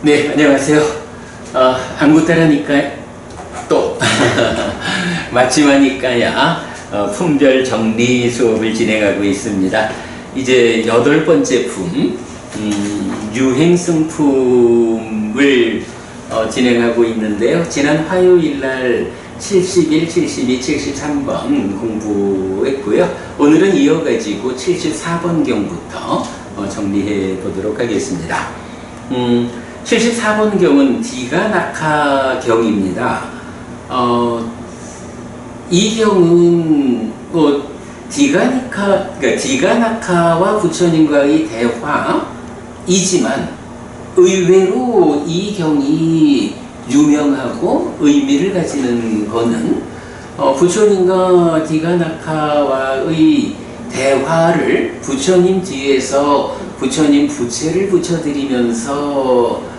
네, 안녕하세요. 안구따라니까 또 맞지마니까야 품별 정리 수업을 진행하고 있습니다. 이제 8번째 품, 유행승품을 진행하고 있는데요. 지난 화요일날 71, 72, 73번 공부했고요. 오늘은 이어가지고 74번경부터 정리해 보도록 하겠습니다. 74번경은 디가나카경입니다. 이 경은 디가나카와 부처님과의 대화이지만 의외로 이 경이 유명하고 의미를 가지는 것은 부처님과 디가나카와의 대화를 부처님 뒤에서 부처님 부채를 붙여드리면서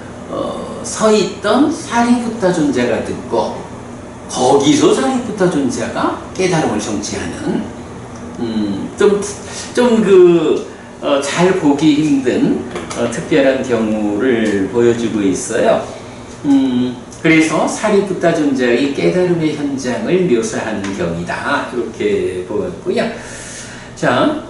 서 있던 사리푸타 존자가 듣고 거기서 사리푸타 존자가 깨달음을 성취하는 잘 보기 힘든 특별한 경우를 보여주고 있어요. 그래서 사리푸타 존자의 깨달음의 현장을 묘사하는 경이다. 이렇게 보았고요. 자,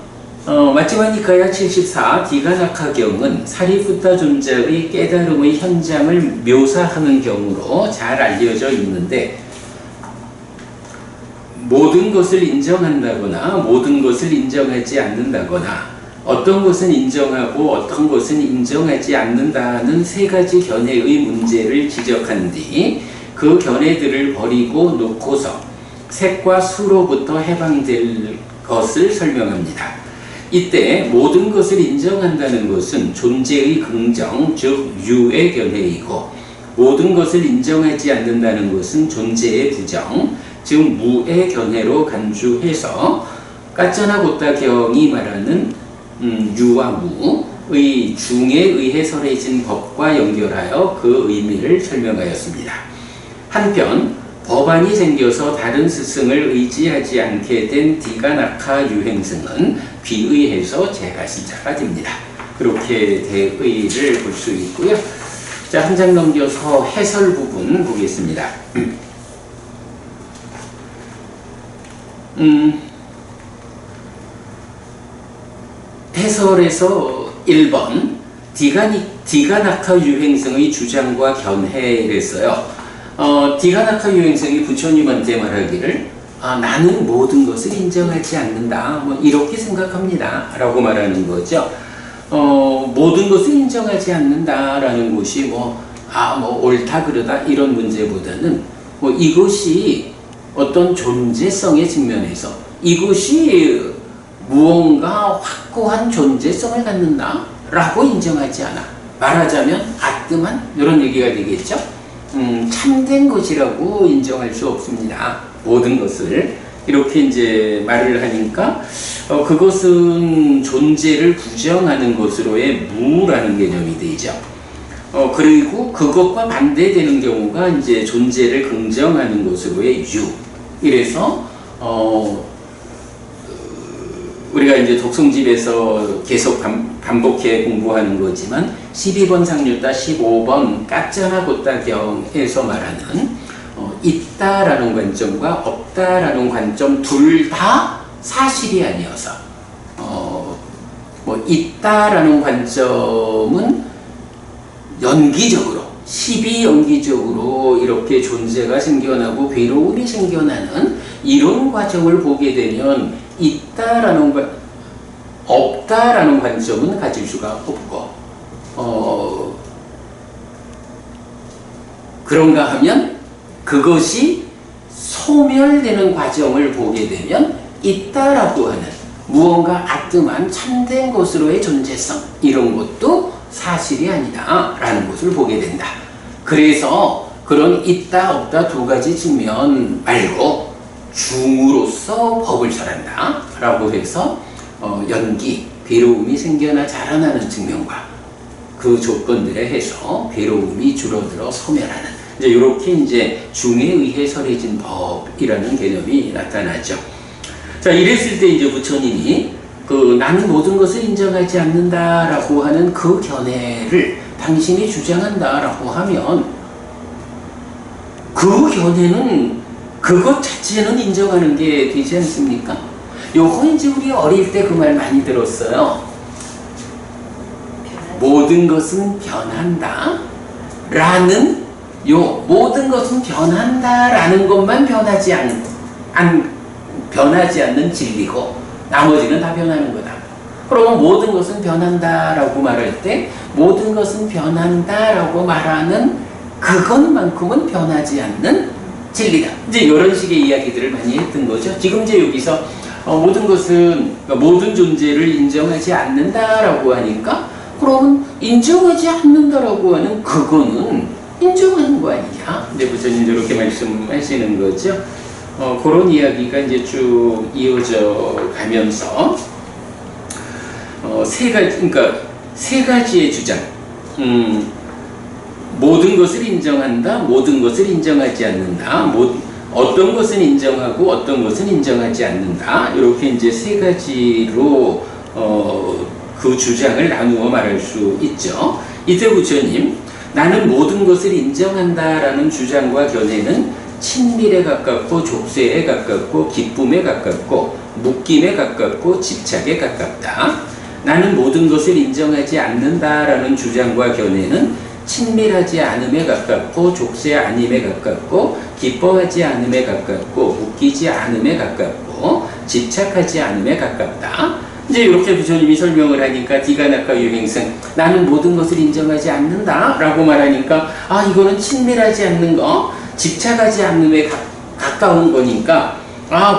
마찌마니카야 74 디가나카경은 사리푸타 존자의 깨달음의 현장을 묘사하는 경우로 잘 알려져 있는데, 모든 것을 인정한다거나 모든 것을 인정하지 않는다거나 어떤 것은 인정하고 어떤 것은 인정하지 않는다는 세 가지 견해의 문제를 지적한 뒤 그 견해들을 버리고 놓고서 색과 수로부터 해방될 것을 설명합니다. 이때 모든 것을 인정한다는 것은 존재의 긍정, 즉 유의 견해이고, 모든 것을 인정하지 않는다는 것은 존재의 부정, 즉 무의 견해로 간주해서 까짜나고따경이 말하는 유와 무의 중에 의해 설해진 법과 연결하여 그 의미를 설명하였습니다. 한편 법안이 생겨서 다른 스승을 의지하지 않게 된 디가나카 유행승은 귀의해서 제가신자가 됩니다. 그렇게 대의를 볼 수 있고요. 자, 한 장 넘겨서 해설 부분 보겠습니다. 해설에서 1번 디가나카 유행승의 주장과 견해랬어요. 디가나카 유행승이 부처님한테 말하기를 나는 모든 것을 인정하지 않는다, 이렇게 생각합니다 라고 말하는 거죠. 모든 것을 인정하지 않는다 라는 것이 옳다 그르다 이런 문제보다는 이것이 어떤 존재성의 측면에서 이것이 무언가 확고한 존재성을 갖는다 라고 인정하지 않아. 말하자면 아뜸한 이런 얘기가 되겠죠. 참된 것이라고 인정할 수 없습니다. 모든 것을 이렇게 이제 말을 하니까 그것은 존재를 부정하는 것으로의 무라는 개념이 되죠. 그리고 그것과 반대되는 경우가 이제 존재를 긍정하는 것으로의 유. 이래서 우리가 이제 독송집에서 계속 반복해 공부하는 거지만 12번 상류따 15번 까짜나고따경에서 말하는 있다라는 관점과 없다라는 관점 둘 다 사실이 아니어서 있다라는 관점은 연기적으로 12연기적으로 이렇게 존재가 생겨나고 괴로움이 생겨나는 이런 과정을 보게 되면 없다라는 관점은 가질 수가 없고, 그런가 하면 그것이 소멸되는 과정을 보게 되면 있다라고 하는 무언가 아뜸한 참된 것으로의 존재성, 이런 것도 사실이 아니다 라는 것을 보게 된다. 그래서 그런 있다 없다 두 가지 측면 말고 중으로서 법을 설한다 라고 해서 연기, 괴로움이 생겨나 자라나는 측면과 그 조건들에 해서 괴로움이 줄어들어 소멸하는, 이제 이렇게 이제 중에 의해 설해진 법이라는 개념이 나타나죠. 자, 이랬을 때 이제 부처님이 나는 모든 것을 인정하지 않는다라고 하는 그 견해를 당신이 주장한다라고 하면 그 견해는 그것 자체는 인정하는 게 되지 않습니까? 요거 이제 우리 어릴 때 그 말 많이 들었어요. 모든 것은 변한다 라는 모든 것은 변한다 라는 것만 변하지 않는 진리고 나머지는 다 변하는 거다. 그러면 모든 것은 변한다 라고 말할 때 모든 것은 변한다 라고 말하는 그것만큼은 변하지 않는 진리다. 이제 이런 식의 이야기들을 많이 했던 거죠. 지금 이제 여기서 모든 것은, 모든 존재를 인정하지 않는다라고 하니까 그러면 인정하지 않는다라고 하는 그거는 인정하는 거 아니냐? 이제 부처님 이렇게 말씀하시는 거죠. 그런 이야기가 이제 쭉 이어져 가면서 세 가지의 주장. 모든 것을 인정한다, 모든 것을 인정하지 않는다, 어떤 것은 인정하고 어떤 것은 인정하지 않는다. 이렇게 이제 세 가지로 그 주장을 나누어 말할 수 있죠. 이때 부처님, 나는 모든 것을 인정한다라는 주장과 견해는 친밀에 가깝고 족쇄에 가깝고 기쁨에 가깝고 묶임에 가깝고 집착에 가깝다. 나는 모든 것을 인정하지 않는다라는 주장과 견해는 친밀하지 않음에 가깝고 족쇄 아님에 가깝고 기뻐하지 않음에 가깝고 웃기지 않음에 가깝고 집착하지 않음에 가깝다. 이제 이렇게 부처님이 설명을 하니까 디가나카 유행승 나는 모든 것을 인정하지 않는다 라고 말하니까 이거는 친밀하지 않는 거 집착하지 않음에 가까운 거니까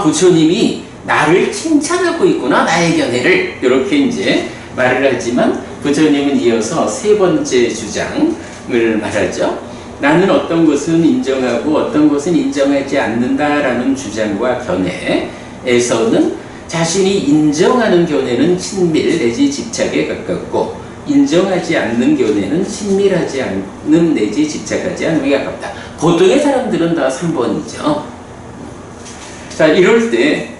부처님이 나를 칭찬하고 있구나 나의 견해를 이렇게 이제 말을 하지만 부처님은 이어서 세 번째 주장을 말하죠. 나는 어떤 것은 인정하고 어떤 것은 인정하지 않는다라는 주장과 견해에서는 자신이 인정하는 견해는 친밀 내지 집착에 가깝고 인정하지 않는 견해는 친밀하지 않는 내지 집착하지 않음에 가깝다. 보통의 사람들은 다 3번이죠. 자, 이럴 때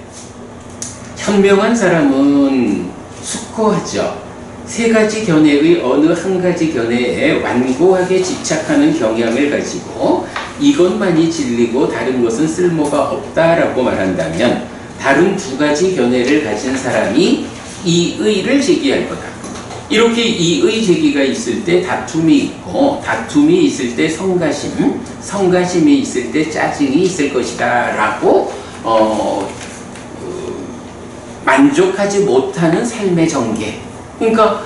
현명한 사람은 숙고하죠. 세 가지 견해의 어느 한 가지 견해에 완고하게 집착하는 경향을 가지고 이것만이 진리고 다른 것은 쓸모가 없다라고 말한다면 다른 두 가지 견해를 가진 사람이 이의를 제기할 거다. 이렇게 이의 제기가 있을 때 다툼이 있고 다툼이 있을 때 성가심이 있을 때 짜증이 있을 것이다 라고 만족하지 못하는 삶의 전개. 그러니까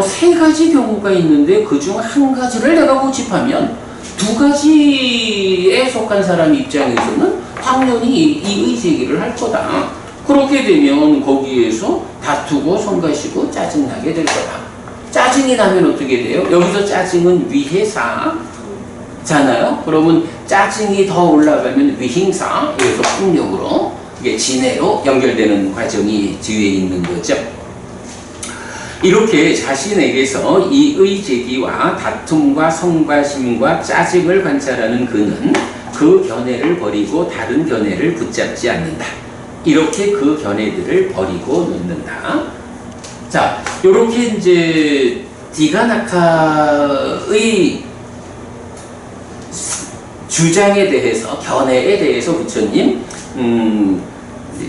세 가지 경우가 있는데 그중 한 가지를 내가 고집하면 두 가지에 속한 사람 입장에서는 당연히 이의 제기를 할 거다. 그렇게 되면 거기에서 다투고 성가시고 짜증나게 될 거다. 짜증이 나면 어떻게 돼요? 여기서 짜증은 위해사잖아요. 그러면 짜증이 더 올라가면 위행사, 그래서 폭력으로 이게 진해로 연결되는 과정이 뒤에 있는 거죠. 이렇게 자신에게서 이의 제기와 다툼과 성과심과 짜증을 관찰하는 그는 그 견해를 버리고 다른 견해를 붙잡지 않는다. 이렇게 그 견해들을 버리고 놓는다. 자, 요렇게 이제 디가나카의 주장에 대해서, 견해에 대해서 부처님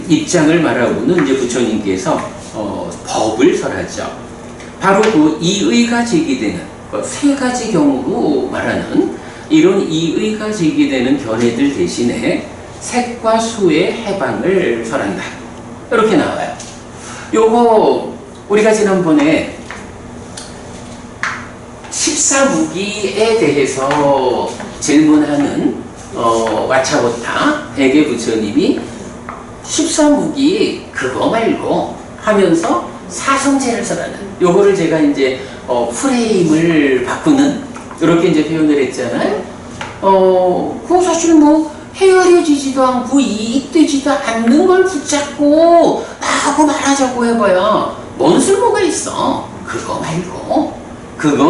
입장을 말하고는 이제 부처님께서 법을 설하죠. 바로 그 이의가 제기되는 세 가지 경우로 말하는 이런 이의가 제기되는 견해들 대신에 색과 수의 해방을 설한다. 이렇게 나와요. 요거 우리가 지난번에 14무기에 대해서 질문하는 와차고타에게 부처님이 14무기 그거 말고 하면서 사성제를 설하는 요거를 제가 이제 프레임을 바꾸는 이렇게 이제 표현을 했잖아요. 그거 사실 뭐 헤아려지지도 않고 이익되지도 않는 걸 붙잡고 나하고 말하자고 해봐야 뭔 쓸모가 있어. 그거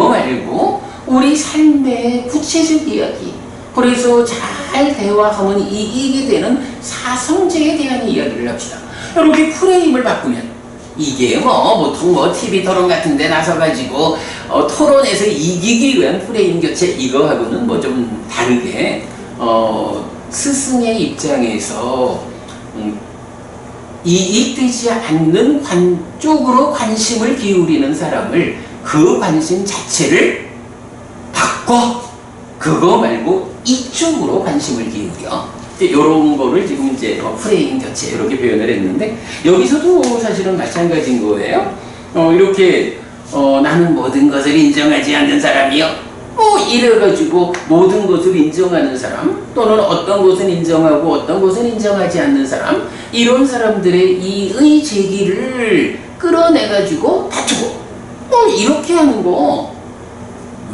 말고 우리 삶의 구체적 이야기, 그래서 잘 대화하면 이익이 되는 사성제에 대한 이야기를 합시다. 이렇게 프레임을 바꾸면 이게 보통 TV 토론 같은 데 나서가지고 토론에서 이기기 위한 프레임 교체 이거하고는 뭐 좀 다르게 스승의 입장에서 이익되지 않는 쪽으로 관심을 기울이는 사람을 그 관심 자체를 바꿔 그거 말고 이쪽으로 관심을 기울여 이런 거를 지금 이제 프레임 교체 이렇게 표현을 했는데 여기서도 사실은 마찬가지인 거예요. 이렇게 나는 모든 것을 인정하지 않는 사람이요. 이래가지고 모든 것을 인정하는 사람 또는 어떤 것은 인정하고 어떤 것은 인정하지 않는 사람 이런 사람들의 이의 제기를 끌어내가지고 다투고 이렇게 하는 거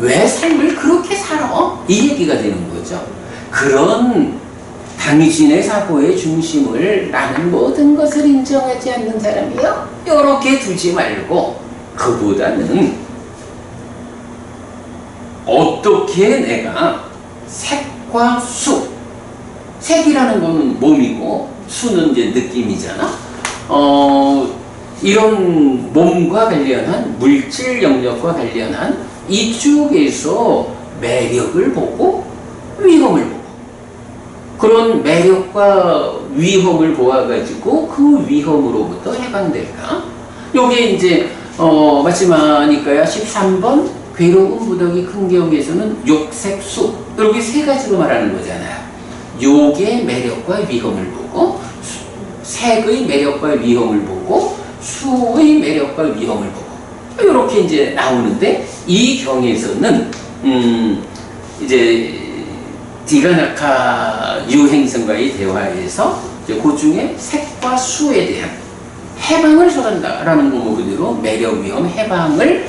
왜 삶을 그렇게 살아? 이 얘기가 되는 거죠. 그런 당신의 사고의 중심을 나는 모든 것을 인정하지 않는 사람이요? 이렇게 두지 말고 그보다는 어떻게 내가 색과 수 색이라는 거는 몸이고 수는 이제 느낌이잖아. 이런 몸과 관련한 물질 영역과 관련한 이쪽에서 매력을 보고 위험을 보고 그런 매력과 위험을 보아가지고 그 위험으로부터 해방될까? 요게 이제 마지막이니까요. 13번 괴로운 무더기 큰 경에서는 욕색수 이렇게 세 가지로 말하는 거잖아요. 욕의 매력과 위험을 보고 색의 매력과 위험을 보고 수의 매력과 위험을 보고 이렇게 이제 나오는데 이 경에서는 이제 디가나카 유행성과의 대화에서 그 중에 색과 수에 대한 해방을 설한다라는 거 그대로 매력 위험 해방을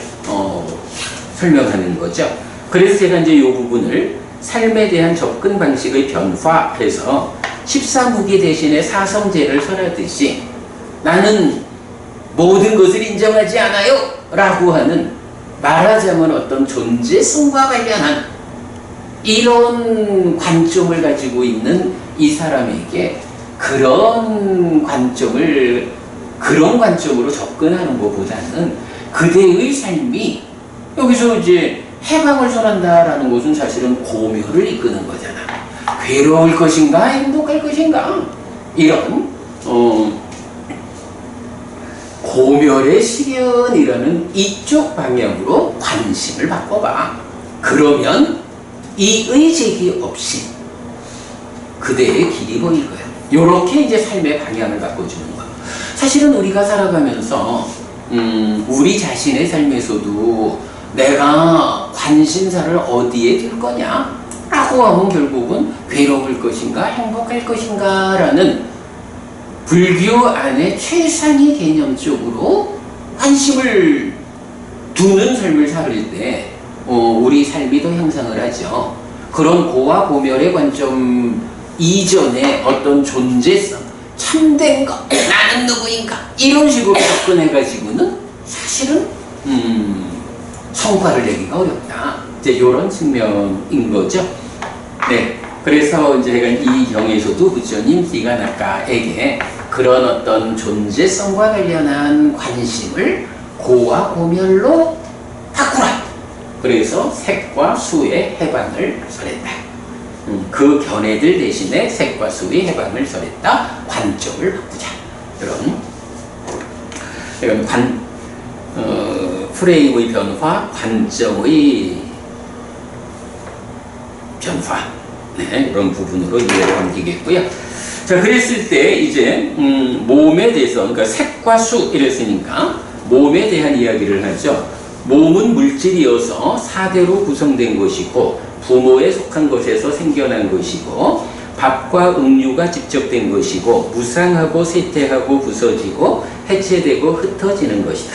설명하는 거죠. 그래서 제가 이제 이 부분을 삶에 대한 접근 방식의 변화해서 14무기 대신에 사성제를 설하듯이 나는 모든 것을 인정하지 않아요 라고 하는 말하자면 어떤 존재성과 관련한 이런 관점을 가지고 있는 이 사람에게 그런 관점으로 접근하는 것보다는 그대의 삶이 여기서 이제 해방을 설한다라는 것은 사실은 고묘를 이끄는 거잖아. 괴로울 것인가 행복할 것인가 이런 고멸의 실현이라는 이쪽 방향으로 관심을 바꿔봐. 그러면 이의 제기 없이 그대의 길이 보일 거야. 요렇게 이제 삶의 방향을 바꿔주는 거야. 사실은 우리가 살아가면서 우리 자신의 삶에서도 내가 관심사를 어디에 둘 거냐 라고 하면 결국은 괴로울 것인가 행복할 것인가 라는 불교 안에 최상위 개념적으로 관심을 두는 삶을 살을 때 우리 삶이 더 향상을 하죠. 그런 고와 고멸의 관점 이전에 어떤 존재성 참된 것 나는 누구인가 이런 식으로 접근해가지고는 사실은 성과를 내기가 어렵다. 이제 이런 측면인 거죠. 네. 그래서 이제 제가 이 경에서도 부처님 디가나카에게 그런 어떤 존재성과 관련한 관심을 고와 고멸로 바꾸라. 그래서 색과 수의 해방을 설했다. 그 견해들 대신에 색과 수의 해방을 설했다. 관점을 바꾸자. 이런 프레임의 변화, 관점의 변화. 네, 이런 부분으로 이해를 하면 되겠고요. 자, 그랬을 때 이제 몸에 대해서, 그러니까 색과 수 이랬으니까 몸에 대한 이야기를 하죠. 몸은 물질이어서 사대로 구성된 것이고 부모에 속한 것에서 생겨난 것이고 밥과 음료가 집적된 것이고 무상하고 쇠퇴하고 부서지고 해체되고 흩어지는 것이다.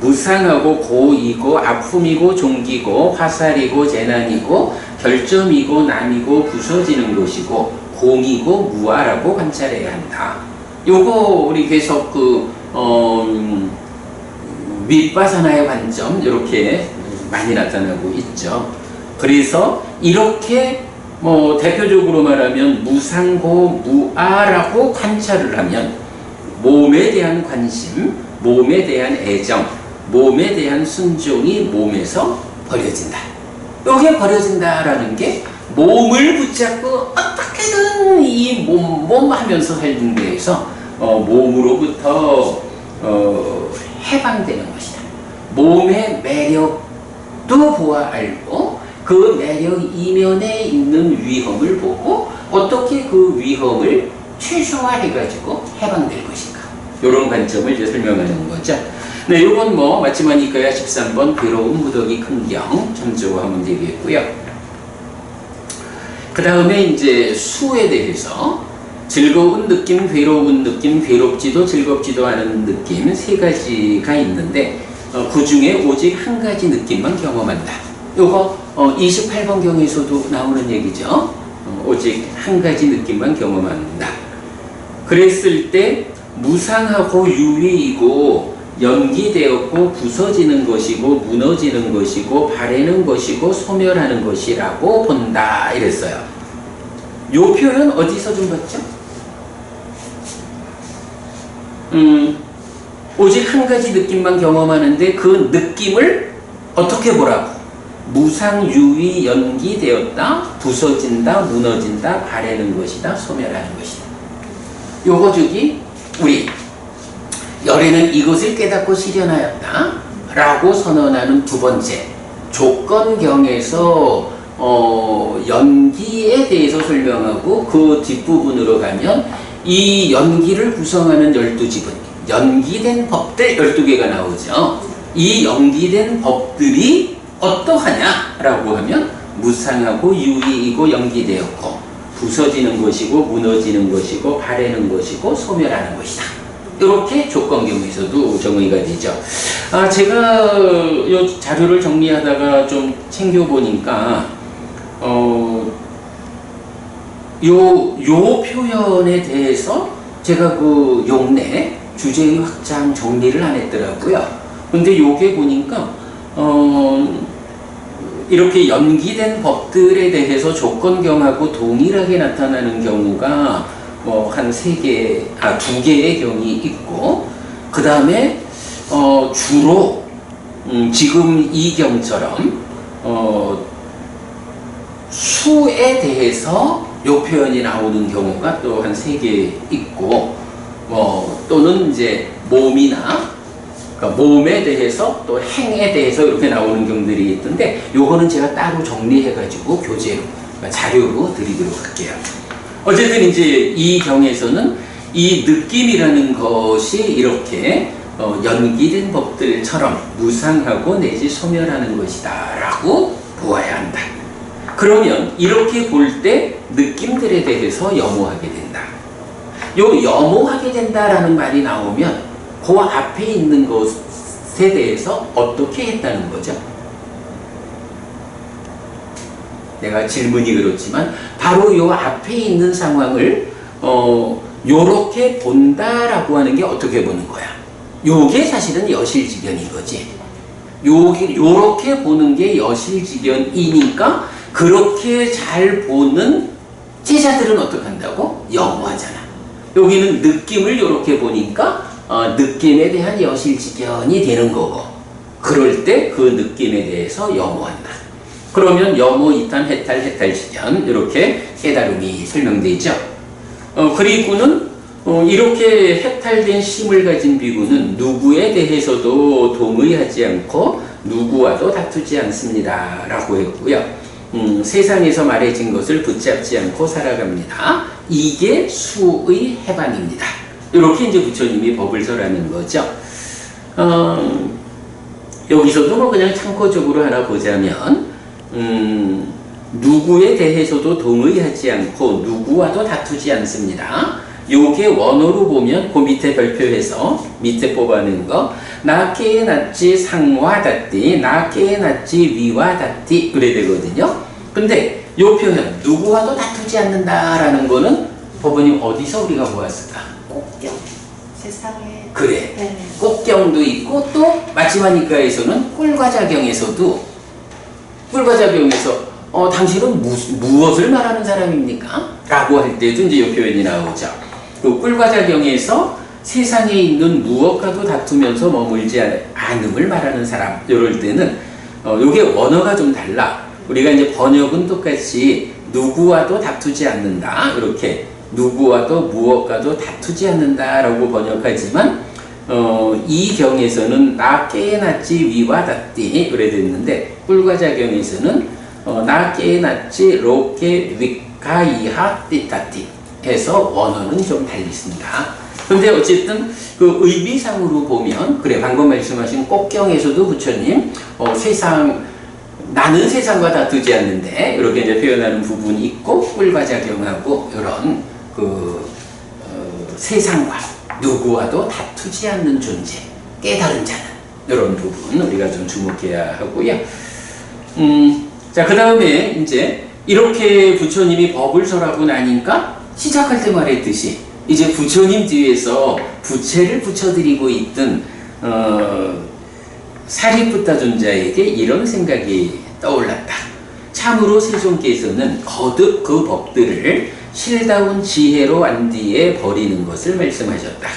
무상하고 고이고 아픔이고 종기고 화살이고 재난이고 결점이고 남이고 부서지는 것이고 공이고 무아라고 관찰해야 한다. 요거 우리 계속 윗바사나의 관점 이렇게 많이 나타나고 있죠. 그래서 이렇게 대표적으로 말하면 무상고 무아라고 관찰을 하면 몸에 대한 관심, 몸에 대한 애정 몸에 대한 순종이 몸에서 버려진다. 이게 버려진다라는 게 몸을 붙잡고 어떻게든 이 몸 하면서 살는 데에서 몸으로부터 해방되는 것이다. 몸의 매력도 보아 알고 그 매력 이면에 있는 위험을 보고 어떻게 그 위험을 최소화해가지고 해방될 것인가. 이런 관점을 이제 설명하는 거죠. 네, 요건 뭐 마지막이니까야 13번 괴로운 무더기 큰경 참조하면 되겠고요. 그 다음에 이제 수에 대해서 즐거운 느낌, 괴로운 느낌, 괴롭지도 즐겁지도 않은 느낌 세 가지가 있는데 그 중에 오직 한 가지 느낌만 경험한다. 요거 28번 경에서도 나오는 얘기죠. 오직 한 가지 느낌만 경험한다. 그랬을 때 무상하고 유의이고 연기되었고 부서지는 것이고 무너지는 것이고 바래는 것이고 소멸하는 것이라고 본다 이랬어요. 요 표현 어디서 좀 봤죠? 오직 한 가지 느낌만 경험하는데 그 느낌을 어떻게 보라고? 무상유의 연기되었다, 부서진다, 무너진다, 바래는 것이다, 소멸하는 것이다. 요거 저기 우리 열애는 이것을 깨닫고 실현하였다 라고 선언하는 두 번째 조건경에서 연기에 대해서 설명하고 그 뒷부분으로 가면 이 연기를 구성하는 12지분 연기된 법들 12개가 나오죠. 이 연기된 법들이 어떠하냐라고 하면 무상하고 유의이고 연기되었고 부서지는 것이고 무너지는 것이고 바래는 것이고 소멸하는 것이다. 이렇게 조건경에서도 정의가 되죠. 제가 이 자료를 정리하다가 좀 챙겨보니까 요 표현에 대해서 제가 그 용례 주제의 확장 정리를 안 했더라고요. 근데 요게 보니까 이렇게 연기된 법들에 대해서 조건경하고 동일하게 나타나는 경우가 한 2개의 경이 있고, 그 다음에 주로 지금 이 경처럼 수에 대해서 요 표현이 나오는 경우가 또 한 3개 있고, 또는 이제 몸이나 그러니까 몸에 대해서 또 행에 대해서 이렇게 나오는 경들이 있던데, 요거는 제가 따로 정리해가지고 교재로 자료로 드리도록 할게요. 어쨌든 이제 이 경에서는 이 느낌이라는 것이 이렇게 연기된 법들처럼 무상하고 내지 소멸하는 것이다 라고 보아야 한다. 그러면 이렇게 볼 때 느낌들에 대해서 염호하게 된다. 요 염호하게 된다라는 말이 나오면 그 앞에 있는 것에 대해서 어떻게 했다는 거죠? 내가 질문이 그렇지만 바로 요 앞에 있는 상황을 요렇게 본다라고 하는 게 어떻게 보는 거야? 요게 사실은 여실직연인 거지. 요렇게 보는 게 여실직연이니까 그렇게 잘 보는 제자들은 어떻게 한다고? 염호하잖아. 여기는 느낌을 요렇게 보니까 느낌에 대한 여실직연이 되는 거고, 그럴 때 그 느낌에 대해서 염호한다. 그러면 염호, 이탄, 해탈, 해탈직연 이렇게 깨달음이 설명되죠. 그리고는 이렇게 해탈된 심을 가진 비구는 누구에 대해서도 동의하지 않고 누구와도 다투지 않습니다 라고 했고요. 세상에서 말해진 것을 붙잡지 않고 살아갑니다. 이게 수의 해방입니다. 이렇게 이제 부처님이 법을 설하는 거죠. 여기서도 뭐 그냥 참고적으로 하나 보자면 누구에 대해서도 동의하지 않고 누구와도 다투지 않습니다. 요게 원어로 보면 그 밑에 별표에서 밑에 뽑아낸 거 나께 낫지 상와 닿디 나께 낫지 위와 닿디 그래 되거든요. 근데 요 표현 누구와도 다투지 않는다라는 거는 법원이 어디서 우리가 보았을까? 꼭경 세상에 그래. 네. 꼭경도 있고 또 마지막니까에서는 꿀과자경에서도 꿀과자경에서 당신은 무엇을 말하는 사람입니까? 라고 할 때도 이제 이 표현이 나오죠. 그 꿀과자경에서 세상에 있는 무엇과도 다투면서 머물지 많음을 말하는 사람. 이럴 때는 요게 원어가 좀 달라. 우리가 이제 번역은 똑같이 누구와도 다투지 않는다. 이렇게 누구와도 무엇과도 다투지 않는다라고 번역하지만 이 경에서는 나 깨어났지 위와 닿디 그래 됐는데 꿀과자경에서는 나 깨어났지 로케 위카이하 띠타띠 해서 원어는 좀 달리습니다. 그런데 어쨌든 그 의미상으로 보면 그래 방금 말씀하신 꼭경에서도 부처님 나는 세상과 다투지 않는데 이렇게 이제 표현하는 부분이 있고 꿀과자경하고 이런 세상과 누구와도 다투지 않는 존재 깨달은 자는 이런 부분 우리가 좀 주목해야 하고요. 자, 그 다음에 이제 이렇게 부처님이 법을 설하고 나니까 시작할 때 말했듯이 이제 부처님 뒤에서 부채를 붙여드리고 있던 사리푸타 존자에게 이런 생각이 떠올랐다. 참으로 세존께서는 거듭 그 법들을 실다운 지혜로 안 뒤에 버리는 것을 말씀하셨다.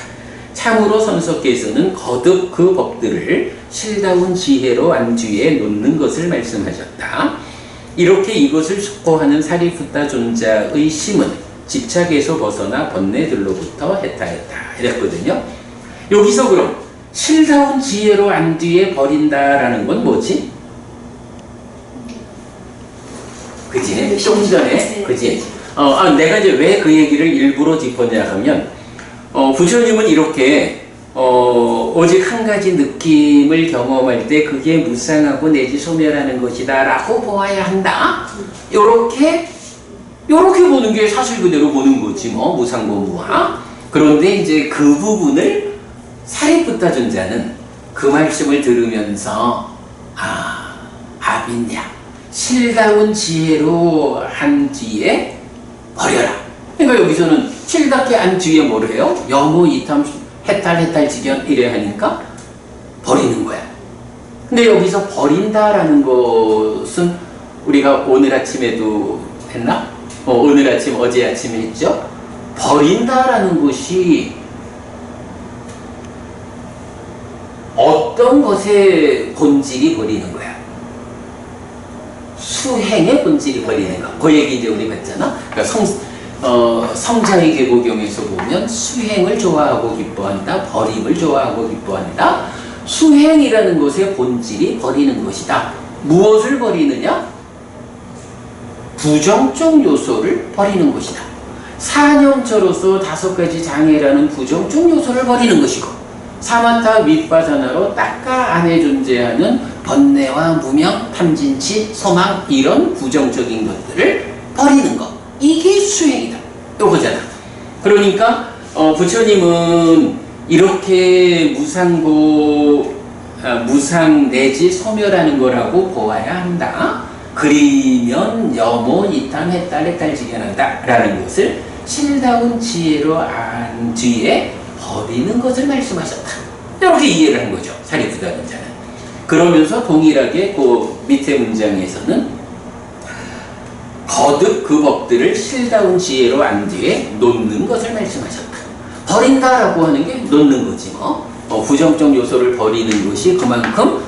참으로 선석께서는 거듭 그 법들을 실다운 지혜로 안 뒤에 놓는 것을 말씀하셨다. 이렇게 이것을 숙고하는 사리푸타 존자의 심은 집착에서 벗어나 번뇌들로부터 해탈했다. 이랬거든요. 여기서 그럼 실다운 지혜로 안 뒤에 버린다라는 건 뭐지? 그지? 좀 전에 그지? 내가 이제 왜 그 얘기를 일부러 짚었냐 하면 부처님은 이렇게 오직 한 가지 느낌을 경험할 때 그게 무상하고 내지 소멸하는 것이다 라고 보아야 한다. 요렇게 보는 게 사실 그대로 보는 거지 뭐 무상고 무하. 그런데 이제 그 부분을 사리푸타 존자는 그 말씀을 들으면서 아빈냐 실다운 지혜로 한 뒤에 버려라. 그러니까 여기서는 실답게 한 뒤에 뭐를 해요? 여무 이탐 해탈 지견 이래 하니까 버리는 거야. 근데 여기서 버린다라는 것은 우리가 오늘 아침에도 했나? 오늘 아침 어제 아침에 했죠? 버린다라는 것이 어떤 것의 본질이 버리는 거야? 수행의 본질이 버리는 거. 그 얘기 이제 우리 봤잖아. 그러니까 성자의 계보경에서 보면 수행을 좋아하고 기뻐한다. 버림을 좋아하고 기뻐한다. 수행이라는 것의 본질이 버리는 것이다. 무엇을 버리느냐? 부정적 요소를 버리는 것이다. 사념처로서 5가지 장애라는 부정적 요소를 버리는 것이고 사마타 윗바사나로 닦아 안에 존재하는 번뇌와 무명, 탐진치, 소망 이런 부정적인 것들을 버리는 것. 이게 수행이다. 요거잖아. 그러니까 부처님은 이렇게 무상 내지 소멸하는 거라고 보아야 한다. 그리면 여모 이탐 해탈 지견한다 라는 것을 실다운 지혜로 안 뒤에 버리는 것을 말씀하셨다. 이렇게 이해를 한 거죠. 사리푸타 존자는. 그러면서 동일하게 그 밑에 문장에서는 거듭 그 법들을 실다운 지혜로 안 뒤에 놓는 것을 말씀하셨다. 버린다라고 하는 게 놓는 거지 뭐. 부정적 요소를 버리는 것이 그만큼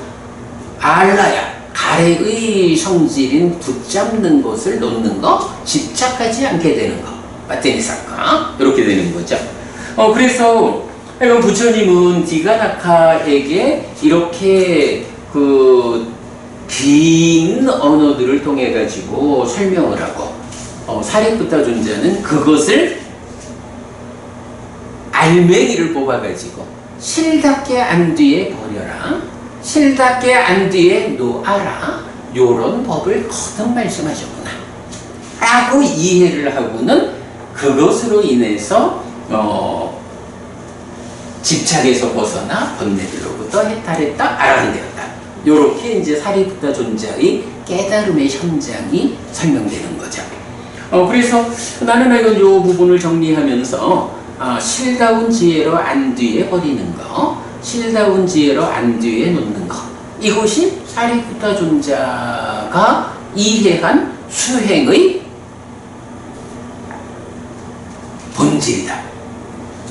알라야 가래의 성질인 붙잡는 것을 놓는 거, 집착하지 않게 되는 거. 빠테니사카 이렇게 되는 거죠. 그래서 부처님은 디가나카에게 이렇게 긴 언어들을 통해 가지고 설명을 하고 사리푸타 존자는 그것을 알맹이를 뽑아 가지고 실답게 안 뒤에 버려라. 실답게 안 뒤에 놓아라. 요런 법을 거듭 말씀하셨구나 라고 이해를 하고는 그것으로 인해서 집착에서 벗어나 번뇌들로부터 해탈했다, 알아내었다. 요렇게 이제 사리푸타 존자의 깨달음의 현장이 설명되는 거죠. 그래서 나는 이건 요 부분을 정리하면서 실다운 지혜로 안 뒤에 버리는 거, 실다운 지혜로 안 뒤에 놓는 거. 이것이 사리푸타 존자가 이해한 수행의 본질이다.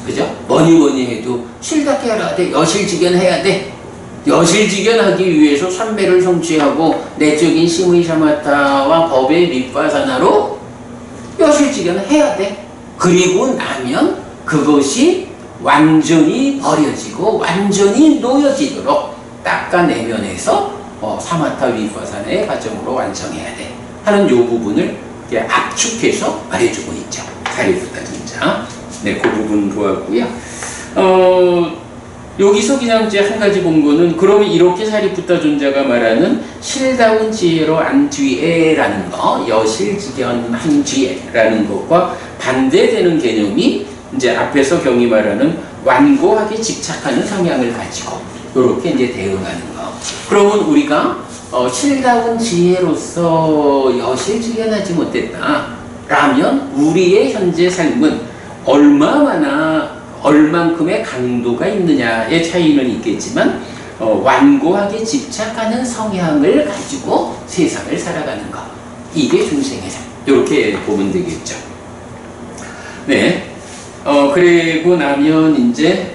그죠? 뭐니 해도 실답게 해야 돼. 여실직견 해야 돼. 여실직연하기 위해서 삼매를 성취하고 내적인 심의 샤마타와 법의 밑바사나로 여실직연해야 돼. 그리고 나면 그것이 완전히 버려지고 완전히 놓여지도록 닦아내면에서 사마타 위파사나의 과정으로 완성해야 돼 하는 요 부분을 압축해서 말해주고 있죠. 사리푸타 존자. 네, 그 부분 보았고요. 여기서 그냥 이제 한 가지 본 거는 그러면 이렇게 사리푸타 존자가 말하는 실다운 지혜로 안 뒤에라는 거, 여실직연한 뒤에라는 것과 반대되는 개념이 이제 앞에서 경이 말하는 완고하게 집착하는 성향을 가지고 이렇게 이제 대응하는 거. 그러면 우리가 실다운 지혜로서 여실직연하지 못했다라면 우리의 현재 삶은 얼만큼의 강도가 있느냐의 차이는 있겠지만 완고하게 집착하는 성향을 가지고 세상을 살아가는 것. 이게 중생의 삶. 이렇게 보면 되겠죠. 네. 그리고 나면 이제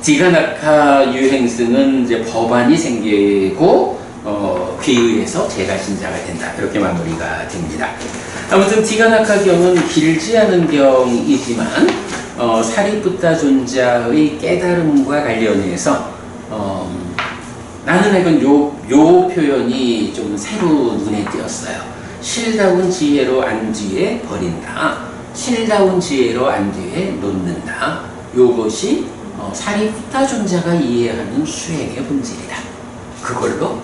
디가나카 유행승은 이제 법안이 생기고 귀의해서 제가신자가 된다. 이렇게 마무리가 됩니다. 아무튼 디가나카 경은 길지 않은 경이지만 사리푸타 존자의 깨달음과 관련해서 나는 이건 요 표현이 좀 새로 눈에 띄었어요. 실다운 지혜로 안 뒤에 버린다. 실다운 지혜로 안 뒤에 놓는다. 요것이 사리푸타 존자가 이해하는 수행의 본질이다. 그걸로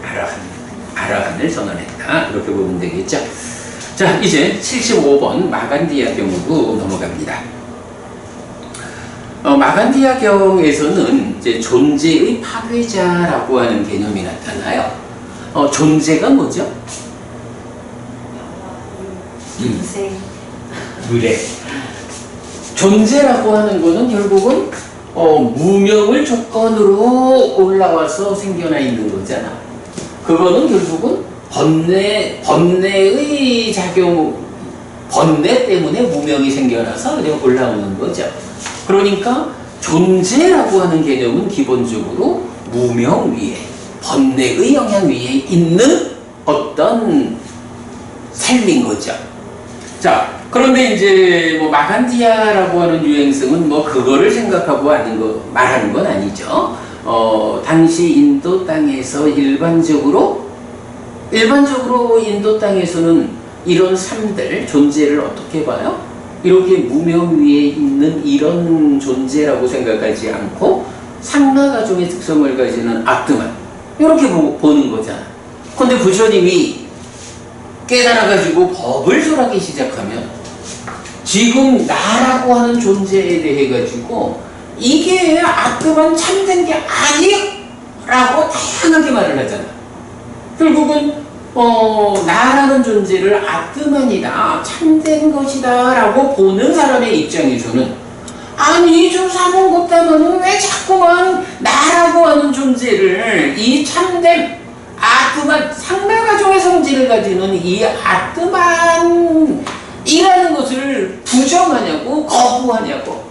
아라한을 선언했다. 이렇게 보면 되겠죠. 자, 이제 75번 마간디아 경으로 넘어갑니다. 마간디아 경에서는 이제 존재의 파괴자라고 하는 개념이 나타나요. 존재가 뭐죠? 인생. 그래. 존재라고 하는 거는 결국은 무명을 조건으로 올라와서 생겨나 있는 거잖아. 그거는 결국은 번뇌의 작용, 번뇌 때문에 무명이 생겨나서 올라오는 거죠. 그러니까 존재라고 하는 개념은 기본적으로 무명 위에, 번뇌의 영향 위에 있는 어떤 삶인 거죠. 자, 그런데 이제 뭐 마간디아라고 하는 유행성은 뭐 그거를 생각하고 말하는 건 아니죠. 당시 인도 땅에서 일반적으로 인도 땅에서는 이런 삶들, 존재를 어떻게 봐요? 이렇게 무명 위에 있는 이런 존재라고 생각하지 않고 상나가종의 특성을 가지는 아트만 이렇게 보는 거잖아. 근데 부처님이 깨달아가지고 법을 설하기 시작하면 지금 나라고 하는 존재에 대해 가지고 이게 아트만 참된 게 아니라고 다양하게 말을 하잖아. 결국은 나라는 존재를 아트만이다, 참된 것이다 라고 보는 사람의 입장에서는 아니 좀 사몽고따면은 왜 자꾸만 나라고 하는 존재를 이 참된 아트만, 상나가종의 성질을 가지는 이 아트만이라는 것을 부정하냐고 거부하냐고.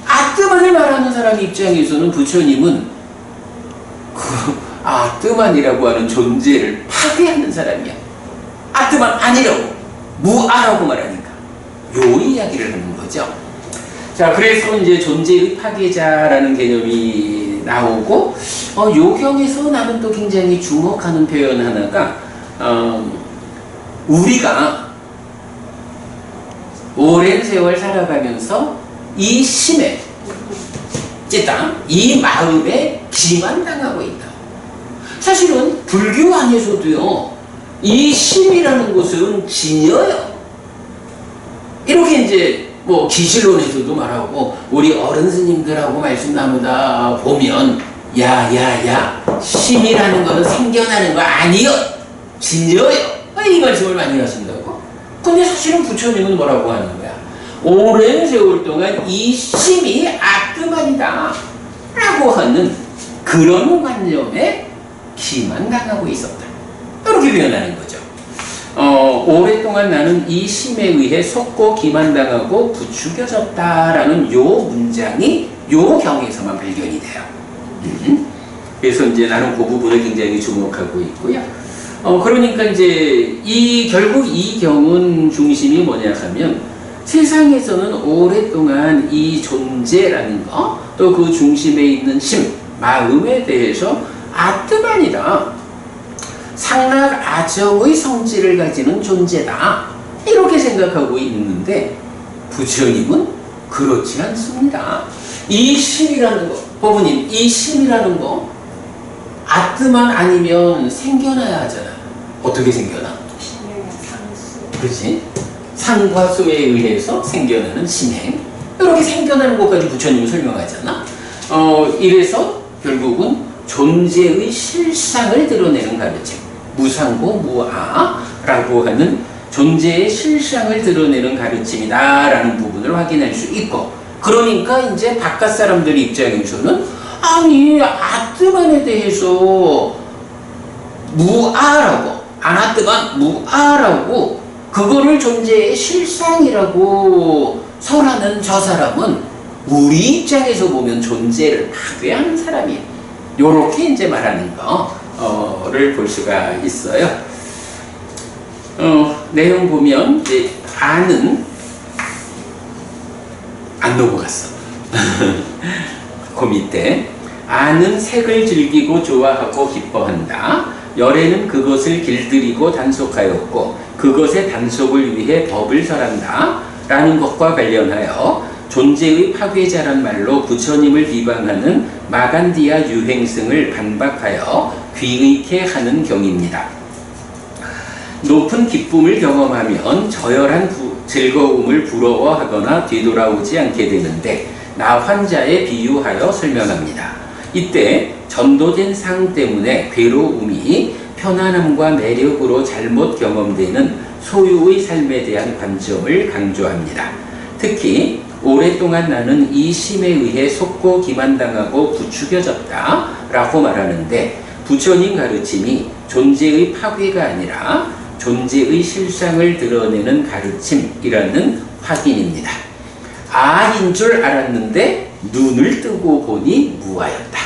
아트만을 말하는 사람 입장에서는 부처님은 그 아트만이라고 하는 존재를 파괴하는 사람이야. 아트만 아니라고, 무아라고 말하니까 요 이야기를 하는 거죠. 자, 그래서 이제 존재의 파괴자라는 개념이 나오고, 요경에서 나는 또 굉장히 주목하는 표현 하나가, 우리가 오랜 세월 살아가면서 이 심에, 이 마음에 기만당하고 있다. 사실은 불교 안에서도요, 이 심이라는 것은 진여요. 이렇게 이제 뭐 기실론에서도 말하고 우리 어른 스님들하고 말씀 나누다 보면 야야야 심이라는 거는 생겨나는 거 아니요, 진여요. 이 말씀을 많이 하신다고. 근데 사실은 부처님은 뭐라고 하는 거야? 오랜 세월 동안 이 심이 아트만이다 라고 하는 그런 관념에 기만당하고 있었다. 이렇게 표현하는 거죠. 오랫동안 나는 이 심에 의해 속고 기만당하고 부추겨졌다라는 요 문장이 요 경에서만 발견이 돼요. 그래서 이제 나는 그 부분을 굉장히 주목하고 있고요. 그러니까 이제 결국 이 경운 중심이 뭐냐 하면 세상에서는 오랫동안 이 존재라는 거, 또 그 중심에 있는 심, 마음에 대해서 아트만이다. 상락 아정의 성질을 가지는 존재다. 이렇게 생각하고 있는데 부처님은 그렇지 않습니다. 이 심이라는 거, 법부님, 이 심이라는 거 아트만 아니면 생겨나야 하잖아. 어떻게 생겨나? 신의 상수. 그렇지? 상과 수에 의해서 생겨나는 심행. 이렇게 생겨나는 것까지 부처님이 설명하잖아. 이래서 결국은 존재의 실상을 드러내는 가르침. 무상고 무아라고 하는 존재의 실상을 드러내는 가르침이다라는 부분을 확인할 수 있고, 그러니까 이제 바깥 사람들 입장에서는 아니 아뜨만에 대해서 무아라고, 아나뜨만 무아라고 그거를 존재의 실상이라고 설하는 저 사람은 우리 입장에서 보면 존재를 파괴하는 사람이에요. 요렇게 이제 말하는 거를 볼 수가 있어요. 내용 보면 이제 아는 안 넘어갔어. 그 밑에 아는 색을 즐기고 좋아하고 기뻐한다. 열애는 그것을 길들이고 단속하였고 그것의 단속을 위해 법을 설한다. 라는 것과 관련하여 존재의 파괴자란 말로 부처님을 비방하는 마간디아 유행승을 반박하여 귀의케 하는 경입니다. 높은 기쁨을 경험하면 저열한 즐거움을 부러워하거나 뒤돌아오지 않게 되는데 나 환자에 비유하여 설명합니다. 이때 전도된 상 때문에 괴로움이 편안함과 매력으로 잘못 경험되는 소유의 삶에 대한 관점을 강조합니다. 특히 오랫동안 나는 이 심에 의해 속고 기만당하고 부추겨졌다 라고 말하는데 부처님 가르침이 존재의 파괴가 아니라 존재의 실상을 드러내는 가르침이라는 확인입니다. 아인 줄 알았는데 눈을 뜨고 보니 무아였다.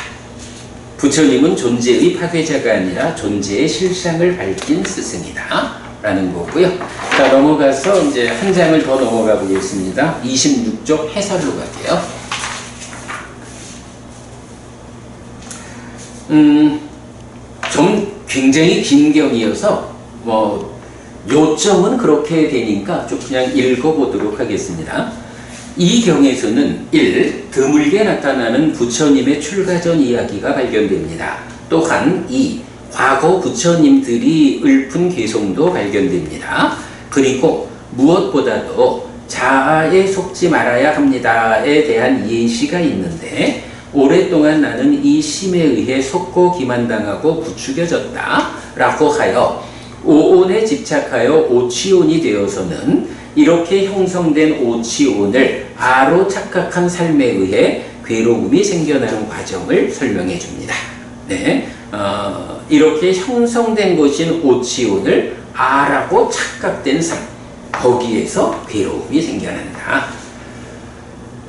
부처님은 존재의 파괴자가 아니라 존재의 실상을 밝힌 스승이다 라는 거고요. 자, 넘어가서 이제 한 장을 더 넘어가 보겠습니다. 26쪽 해설로 갈게요. 좀 굉장히 긴 경이어서 요점은 그렇게 되니까 좀 그냥 읽어보도록 하겠습니다. 이 경에서는 1. 드물게 나타나는 부처님의 출가 전 이야기가 발견됩니다. 또한 2. 과거 부처님들이 읊은 개송도 발견됩니다. 그리고 무엇보다도 자아에 속지 말아야 합니다에 대한 예시가 있는데 오랫동안 나는 이 심에 의해 속고 기만당하고 부추겨졌다 라고 하여 오온에 집착하여 오치온이 되어서는 이렇게 형성된 오치온을 아로 착각한 삶에 의해 괴로움이 생겨나는 과정을 설명해 줍니다. 네, 이렇게 형성된 것인 오치온을 아라고 착각된 삶, 거기에서 괴로움이 생겨난다.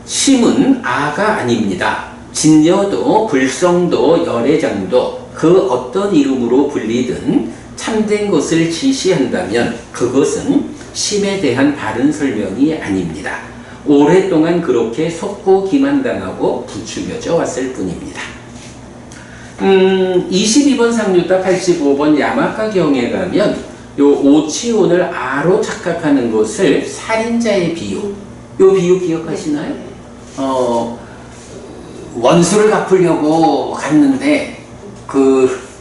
심은 아가 아닙니다. 진여도, 불성도, 열애장도 그 어떤 이름으로 불리든 참된 것을 지시한다면 그것은 심에 대한 바른 설명이 아닙니다. 오랫동안 그렇게 속고 기만당하고 부추겨져 왔을 뿐입니다. 22번 상류타 85번 야마카경에 가면 요 오치온을 아로 착각하는 것을 살인자의 비유, 요 비유 기억하시나요? 원수를 갚으려고 갔는데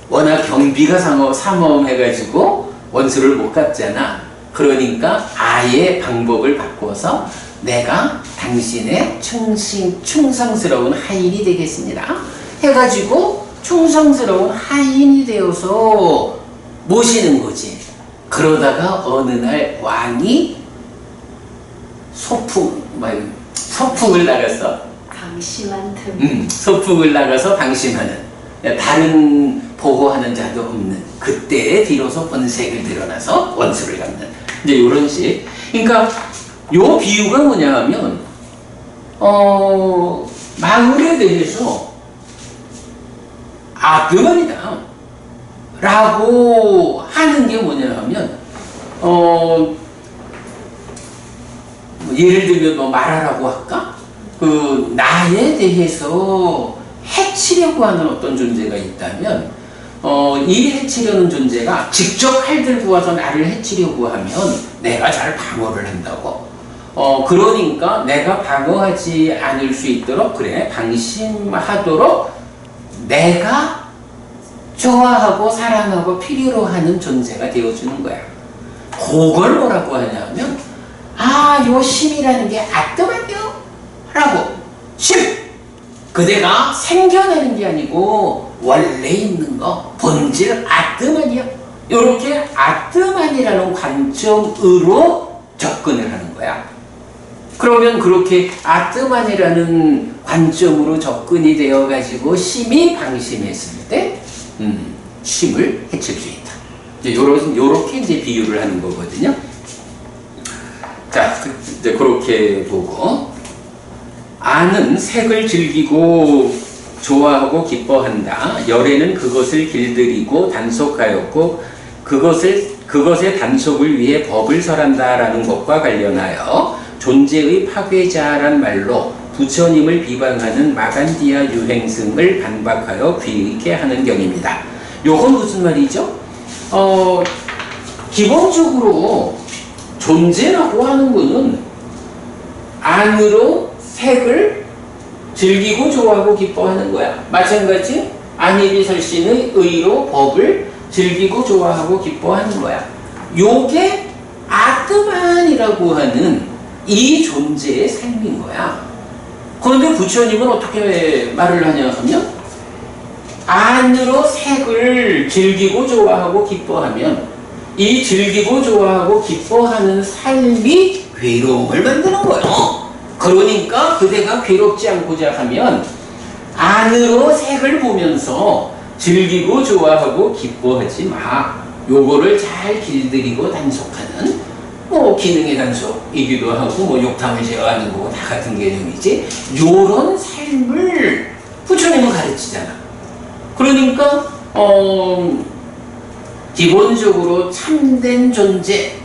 워낙 경비가 삼엄해가지고 원수를 못 갚잖아. 그러니까 아예 방법을 바꿔서 내가 당신의 충성스러운 하인이 되겠습니다 해가지고 충성스러운 하인이 되어서 모시는 거지. 그러다가 어느 날 왕이 소풍을 나가서 방심한 틈. 소풍을 나가서 방심하는, 다른 보호하는 자도 없는 그때에 비로소 본색을 드러나서 원수를 갚는, 이제 이런 식. 그러니까 요 비유가 뭐냐 하면 마을에 대해서 아드만이다 라고 하는 게 뭐냐 하면 예를 들면 뭐 말하라고 할까? 그 나에 대해서 해치려고 하는 어떤 존재가 있다면 이 해치려는 존재가 직접 칼 들고 와서 나를 해치려고 하면 내가 잘 방어를 한다고. 그러니까 내가 방어하지 않을 수 있도록 그래 방심하도록 내가 좋아하고 사랑하고 필요로 하는 존재가 되어주는 거야. 그걸 뭐라고 하냐면 요 심이라는 게 아뜨만요 라고. 심! 그대가 생겨나는 게 아니고 원래 있는 거 본질 아뜨만이야. 이렇게 아뜨만이라는 관점으로 접근을 하는 거야. 그러면 그렇게 아뜨만이라는 관점으로 접근이 되어 가지고 심이 방심했을 때 심을 해칠 수 있다. 요렇게 이제 비유를 하는 거거든요. 자, 이제 그렇게 보고 아는 색을 즐기고 좋아하고 기뻐한다. 열애는 그것을 길들이고 단속하였고 그것의 단속을 위해 법을 설한다라는 것과 관련하여 존재의 파괴자란 말로 부처님을 비방하는 마간디아 유행승을 반박하여 귀 있게 하는 경입니다. 요건 무슨 말이죠? 기본적으로 존재라고 하는 것은 안으로 색을 즐기고 좋아하고 기뻐하는 거야. 마찬가지 안이비설신의 의로 법을 즐기고 좋아하고 기뻐하는 거야. 요게 아트만이라고 하는 이 존재의 삶인 거야. 그런데 부처님은 어떻게 말을 하냐 하면 안으로 색을 즐기고 좋아하고 기뻐하면 이 즐기고 좋아하고 기뻐하는 삶이 괴로움을 만드는 거예요. 그러니까 그대가 괴롭지 않고자 하면 안으로 색을 보면서 즐기고 좋아하고 기뻐하지 마. 요거를 잘 길들이고 단속하는 기능의 단속이기도 하고 욕탕을 제어하는 거고 다 같은 개념이지. 요런 삶을 부처님은 가르치잖아. 그러니까 기본적으로 참된 존재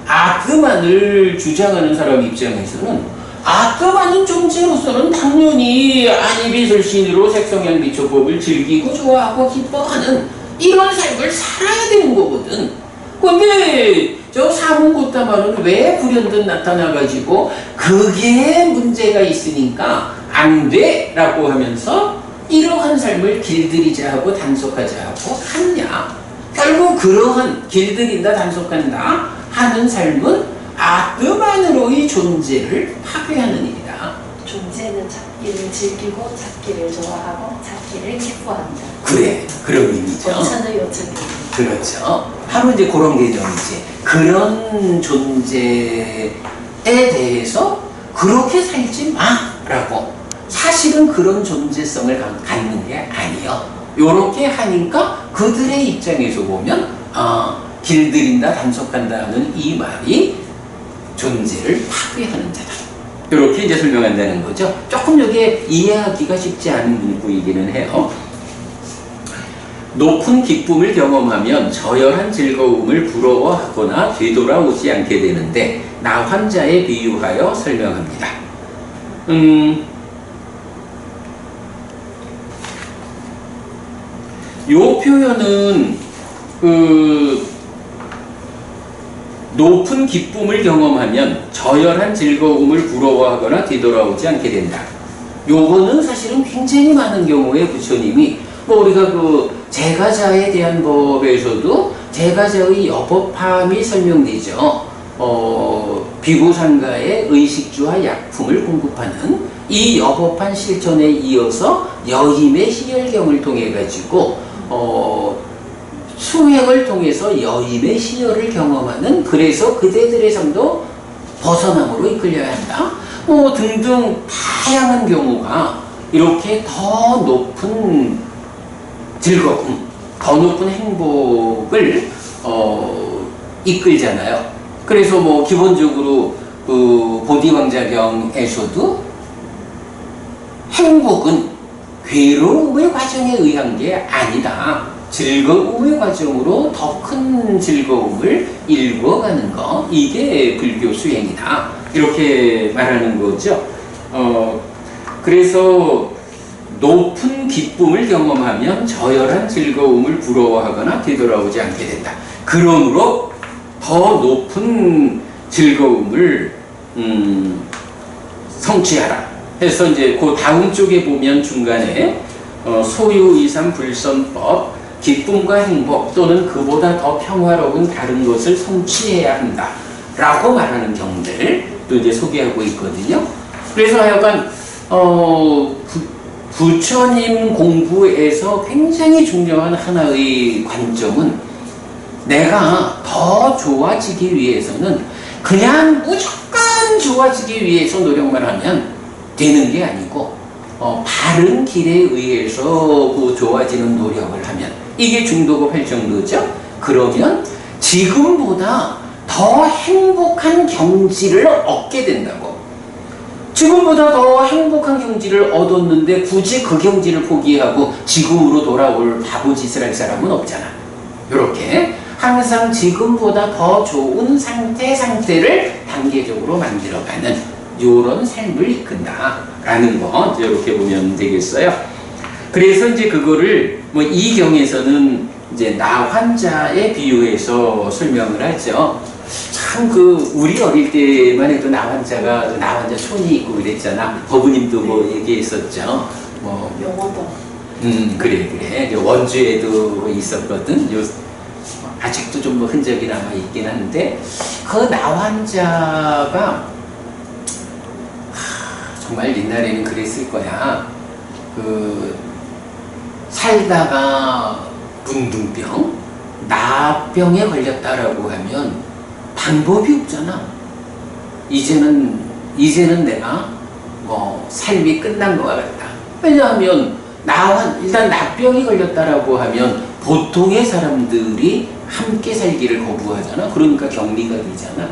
아트만을 주장하는 사람 입장에서는 아트만인 존재로서는 당연히 안이비설신으로 색성향 미초법을 즐기고 좋아하고 기뻐하는 이런 삶을 살아야 되는 거거든. 근데 저 사문고타마는 왜 불현듯 나타나가지고 그게 문제가 있으니까 안 돼! 라고 하면서 이러한 삶을 길들이자 하고 단속하자 하고 하느냐. 결국 그러한 길들인다 단속한다 하는 삶은 아트만으로의 존재를 파괴하는 일이다. 존재는 찾기를 즐기고 찾기를 좋아하고 찾기를 기뻐한다. 그래, 그런 의미죠. 원천의 요청입니다. 그렇죠. 바로 이제 그런 개념이지. 그런 존재에 대해서 그렇게 살지 마라고. 사실은 그런 존재성을 갖는 게 아니요. 요렇게 하니까 그들의 입장에서 보면 길들인다 단속한다는 이 말이 존재를 파괴하는 자다. 이렇게 이제 설명한다는 거죠. 조금 여기에 이해하기가 쉽지 않은 문구이기는 해요. 높은 기쁨을 경험하면 저열한 즐거움을 부러워하거나 되돌아오지 않게 되는데 나 환자에 비유하여 설명합니다. 요 표현은 높은 기쁨을 경험하면 저열한 즐거움을 부러워하거나 뒤돌아오지 않게 된다. 요거는 사실은 굉장히 많은 경우에 부처님이 우리가 제가자에 대한 법에서도 제가자의 여법함이 설명되죠. 비구상가의 의식주와 약품을 공급하는 이 여법한 실천에 이어서 여임의 시열경을 통해 가지고 수행을 통해서 여임의 시열을 경험하는, 그래서 그대들의 삶도 벗어남으로 이끌려야 한다. 등등 다양한 경우가 이렇게 더 높은 즐거움, 더 높은 행복을 이끌잖아요. 그래서 기본적으로 보디왕자경에서도 행복은 괴로움의 과정에 의한 게 아니다. 즐거움의 과정으로 더 큰 즐거움을 일궈가는 거, 이게 불교 수행이다. 이렇게 말하는 거죠. 그래서 높은 기쁨을 경험하면 저열한 즐거움을 부러워하거나 되돌아오지 않게 된다. 그러므로 더 높은 즐거움을 성취하라. 해서 이제 그 다음 쪽에 보면 중간에 소유의삼 불선법, 기쁨과 행복 또는 그보다 더 평화로운 다른 것을 성취해야 한다 라고 말하는 경들 또 이제 소개하고 있거든요. 그래서 하여간 부처님 공부에서 굉장히 중요한 하나의 관점은 내가 더 좋아지기 위해서는 그냥 무조건 좋아지기 위해서 노력만 하면 되는 게 아니고 바른 길에 의해서 그 좋아지는 노력을 하면 이게 중도급 할 정도죠. 그러면 지금보다 더 행복한 경지를 얻게 된다고. 지금보다 더 행복한 경지를 얻었는데 굳이 그 경지를 포기하고 지금으로 돌아올 바보짓을 할 사람은 없잖아. 이렇게 항상 지금보다 더 좋은 상태를 단계적으로 만들어가는 이런 삶을 이끈다라는 거 이렇게 보면 되겠어요. 그래서 이제 그거를 뭐 이 경에서는 이제 나 환자에 비유해서 설명을 하죠. 참 우리 어릴 때만 해도 나 환자 촌이 있고 그랬잖아. 법부님도 뭐 얘기했었죠. 뭐 용어도. 그래. 원주에도 있었거든. 아직도 좀 뭐 흔적이 남아 있긴 한데 그 나 환자가 정말 옛날에는 그랬을 거야. 살다가 문둥병, 나병에 걸렸다라고 하면 방법이 없잖아. 이제는 내가 뭐 삶이 끝난 것 같다. 왜냐하면 일단 나병이 걸렸다라고 하면 보통의 사람들이 함께 살기를 거부하잖아. 그러니까 격리가 되잖아.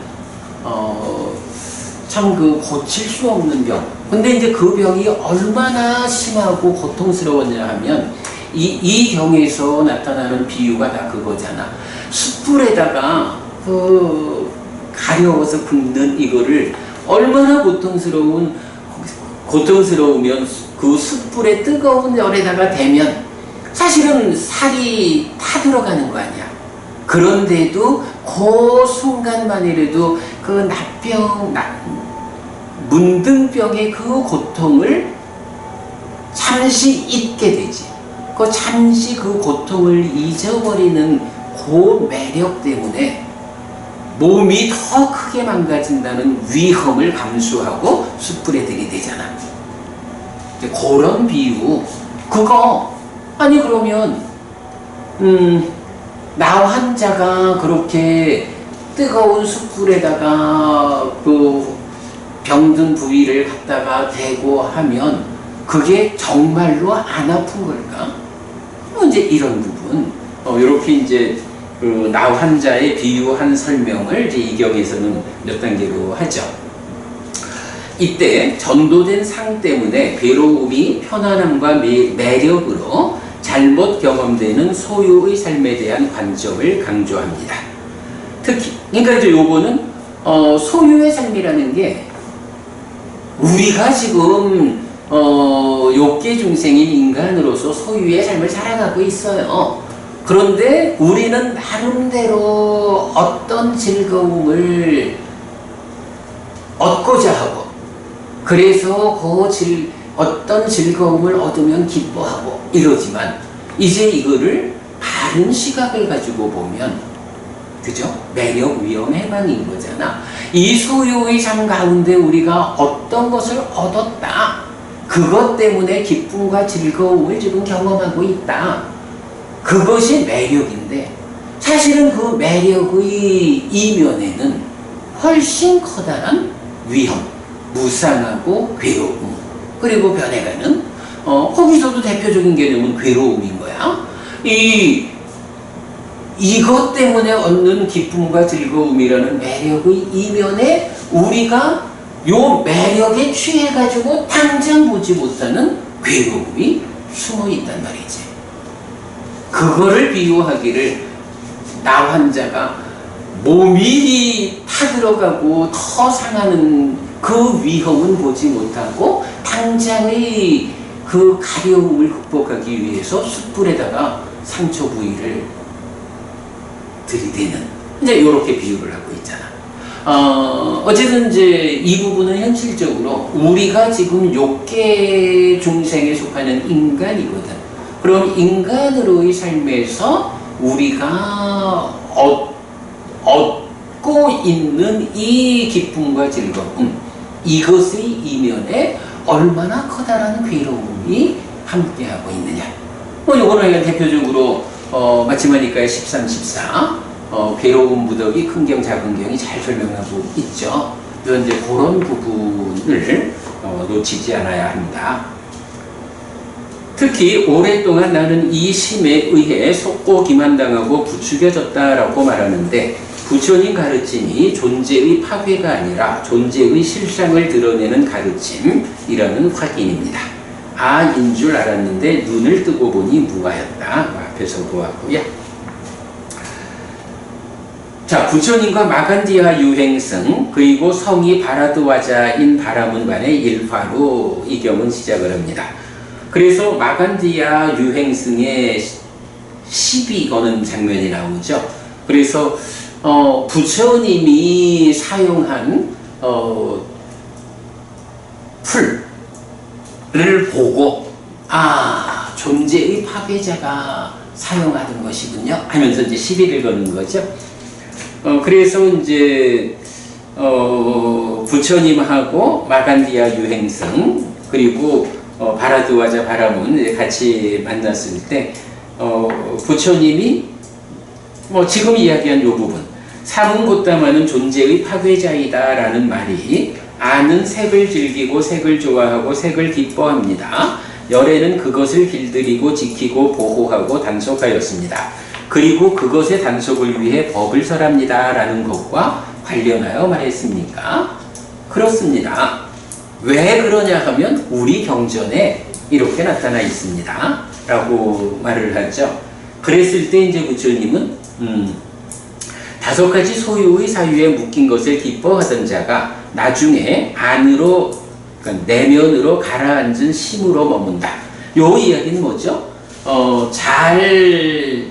참 고칠 수 없는 병. 근데 이제 그 병이 얼마나 심하고 고통스러웠냐 하면 이 경에서 나타나는 비유가 다 그거잖아. 숯불에다가 가려워서 굽는 이거를 얼마나 고통스러우면 그 숯불에 뜨거운 열에다가 대면 사실은 살이 타 들어가는 거 아니야. 그런데도 그 순간만이라도 문둥병의 그 고통을 잠시 잊게 되지. 잠시 그 고통을 잊어버리는 그 매력 때문에 몸이 더 크게 망가진다는 위험을 감수하고 숯불에 들이대잖아. 그런 비유. 그러면 나 환자가 그렇게 뜨거운 숯불에다가 병든 부위를 갖다가 대고 하면 그게 정말로 안 아픈 걸까? 이제 이런 부분, 이렇게 이제 나 환자의 비유한 설명을 이제 이 경에서는 몇 단계로 하죠. 이때 전도된 상 때문에 괴로움이 편안함과 매력으로 잘못 경험되는 소유의 삶에 대한 관점을 강조합니다. 특히, 그러니까 이제 요거는 소유의 삶이라는 게 우리가 지금 욕계 중생인 인간으로서 소유의 삶을 살아가고 있어요. 그런데 우리는 나름대로 어떤 즐거움을 얻고자 하고, 그래서 어떤 즐거움을 얻으면 기뻐하고 이러지만 이제 이거를 바른 시각을 가지고 보면, 그죠? 매력, 위험, 해방인 거잖아. 이 소유의 삶 가운데 우리가 어떤 것을 얻었다. 그것 때문에 기쁨과 즐거움을 지금 경험하고 있다. 그것이 매력인데 사실은 그 매력의 이면에는 훨씬 커다란 위험, 무상하고 괴로움, 그리고 변해가는 거기서도 대표적인 개념은 괴로움인 거야. 이것 때문에 얻는 기쁨과 즐거움이라는 매력의 이면에 우리가 요 매력에 취해가지고 당장 보지 못하는 괴로움이 숨어 있단 말이지. 그거를 비유하기를 나 환자가 몸이 타들어가고 더 상하는 그 위험은 보지 못하고 당장의 그 가려움을 극복하기 위해서 숯불에다가 상처 부위를 들이대는 이제 이렇게 비유를 하고 있잖아. 어쨌든 이제 이 부분은 현실적으로 우리가 지금 욕계 중생에 속하는 인간이거든. 그럼 인간으로의 삶에서 우리가 얻고 있는 이 기쁨과 즐거움, 이것의 이면에 얼마나 커다란 괴로움이 함께하고 있느냐. 요거는 대표적으로 마치마니까의 13, 14 괴로운 무더기 큰경 작은경이 잘 설명하고 있죠. 그런데 그런 부분을 놓치지 않아야 합니다. 특히 오랫동안 나는 이 심에 의해 속고 기만당하고 부추겨졌다라고 말하는데 부처님 가르침이 존재의 파괴가 아니라 존재의 실상을 드러내는 가르침이라는 확인입니다. 아인 줄 알았는데 눈을 뜨고 보니 무아였다. 앞에서 보았고요. 자, 부처님과 마간디아 유행승 그리고 성이 바라드와자인 바라문간의 일화로 이 경은 시작을 합니다. 그래서 마간디아 유행승의 시비 거는 장면이 나오죠. 그래서 부처님이 사용한 풀을 보고 존재의 파괴자가 사용하는 것이군요 하면서 이제 시비를 거는 거죠. 그래서 이제 부처님하고 마간디아 유행승 그리고 바라드와자 바라문 같이 만났을 때 부처님이 지금 이야기한 이 부분 삼은 곧다마는 존재의 파괴자이다 라는 말이 아는 색을 즐기고 색을 좋아하고 색을 기뻐합니다. 열애는 그것을 길들이고 지키고 보호하고 단속하였습니다. 그리고 그것의 단속을 위해 법을 설합니다 라는 것과 관련하여 말했습니까? 그렇습니다. 왜 그러냐 하면 우리 경전에 이렇게 나타나 있습니다 라고 말을 하죠. 그랬을 때 이제 부처님은 5가지 소유의 사유에 묶인 것을 기뻐하던 자가 나중에 안으로 그러니까 내면으로 가라앉은 심으로 머문다. 요 이야기는 뭐죠? 잘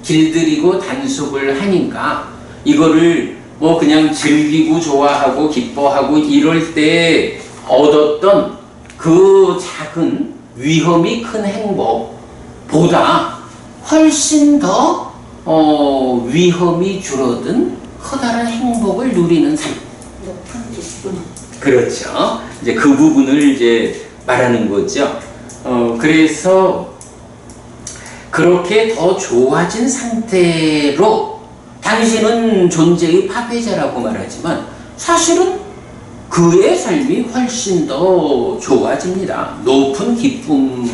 길들이고 단속을 하니까 이거를 그냥 즐기고 좋아하고 기뻐하고 이럴 때 얻었던 그 작은 위험이 큰 행복보다 훨씬 더 위험이 줄어든 커다란 행복을 누리는 삶. 높은 기쁨. 그렇죠. 이제 그 부분을 이제 말하는 거죠. 그래서 그렇게 더 좋아진 상태로 당신은 존재의 파괴자라고 말하지만 사실은 그의 삶이 훨씬 더 좋아집니다. 높은 기쁨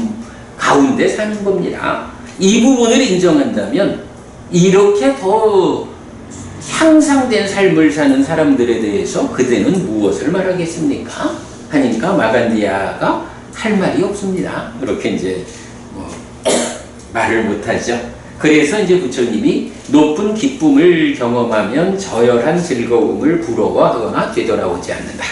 가운데 사는 겁니다. 이 부분을 인정한다면 이렇게 더 향상된 삶을 사는 사람들에 대해서 그대는 무엇을 말하겠습니까? 하니까 마간디아가 할 말이 없습니다. 그렇게 이제 말을 못하죠. 그래서 이제 부처님이 높은 기쁨을 경험하면 저열한 즐거움을 부러워하거나 되돌아오지 않는다.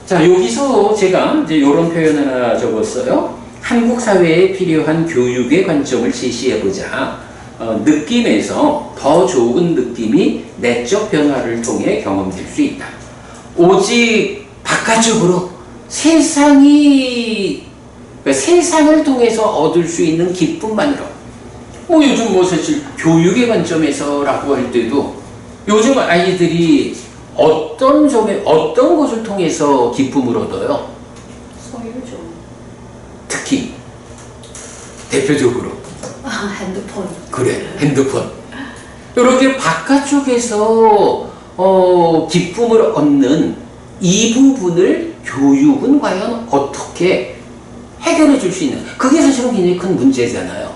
자, 여기서 제가 이제 이런 표현 하나 적었어요. 한국 사회에 필요한 교육의 관점을 제시해보자. 느낌에서 더 좋은 느낌이 내적 변화를 통해 경험될 수 있다. 오직 바깥쪽으로 세상을 통해서 얻을 수 있는 기쁨만으로 요즘 사실 교육의 관점에서라고 할 때도 요즘 아이들이 어떤 것을 통해서 기쁨을 얻어요? 소유죠. 특히 대표적으로 핸드폰. 그래, 핸드폰. 이렇게 바깥쪽에서 기쁨을 얻는 이 부분을 교육은 과연 어떻게 해결해 줄 수 있는, 그게 사실은 굉장히 큰 문제잖아요.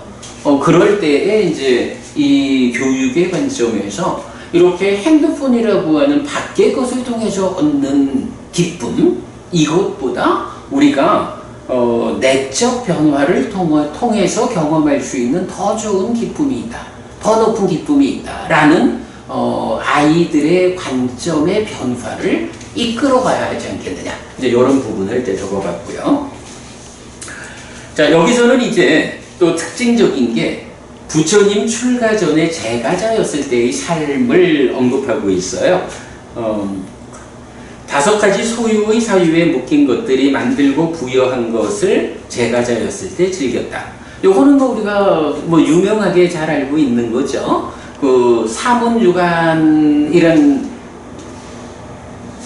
그럴 때에 이제 이 교육의 관점에서 이렇게 핸드폰이라고 하는 밖의 것을 통해서 얻는 기쁨, 이것보다 우리가 내적 변화를 통해서 경험할 수 있는 더 좋은 기쁨이 있다. 더 높은 기쁨이 있다라는 아이들의 관점의 변화를 이끌어가야 하지 않겠느냐. 이제 이런 부분을 이제 적어봤고요. 자, 여기서는 이제 또 특징적인 게 부처님 출가 전에 제가자였을 때의 삶을 언급하고 있어요. 5가지 소유의 사유에 묶인 것들이 만들고 부여한 것을 제가자였을 때 즐겼다. 요거는 뭐 우리가 뭐 유명하게 잘 알고 있는 거죠. 그 사문유관이란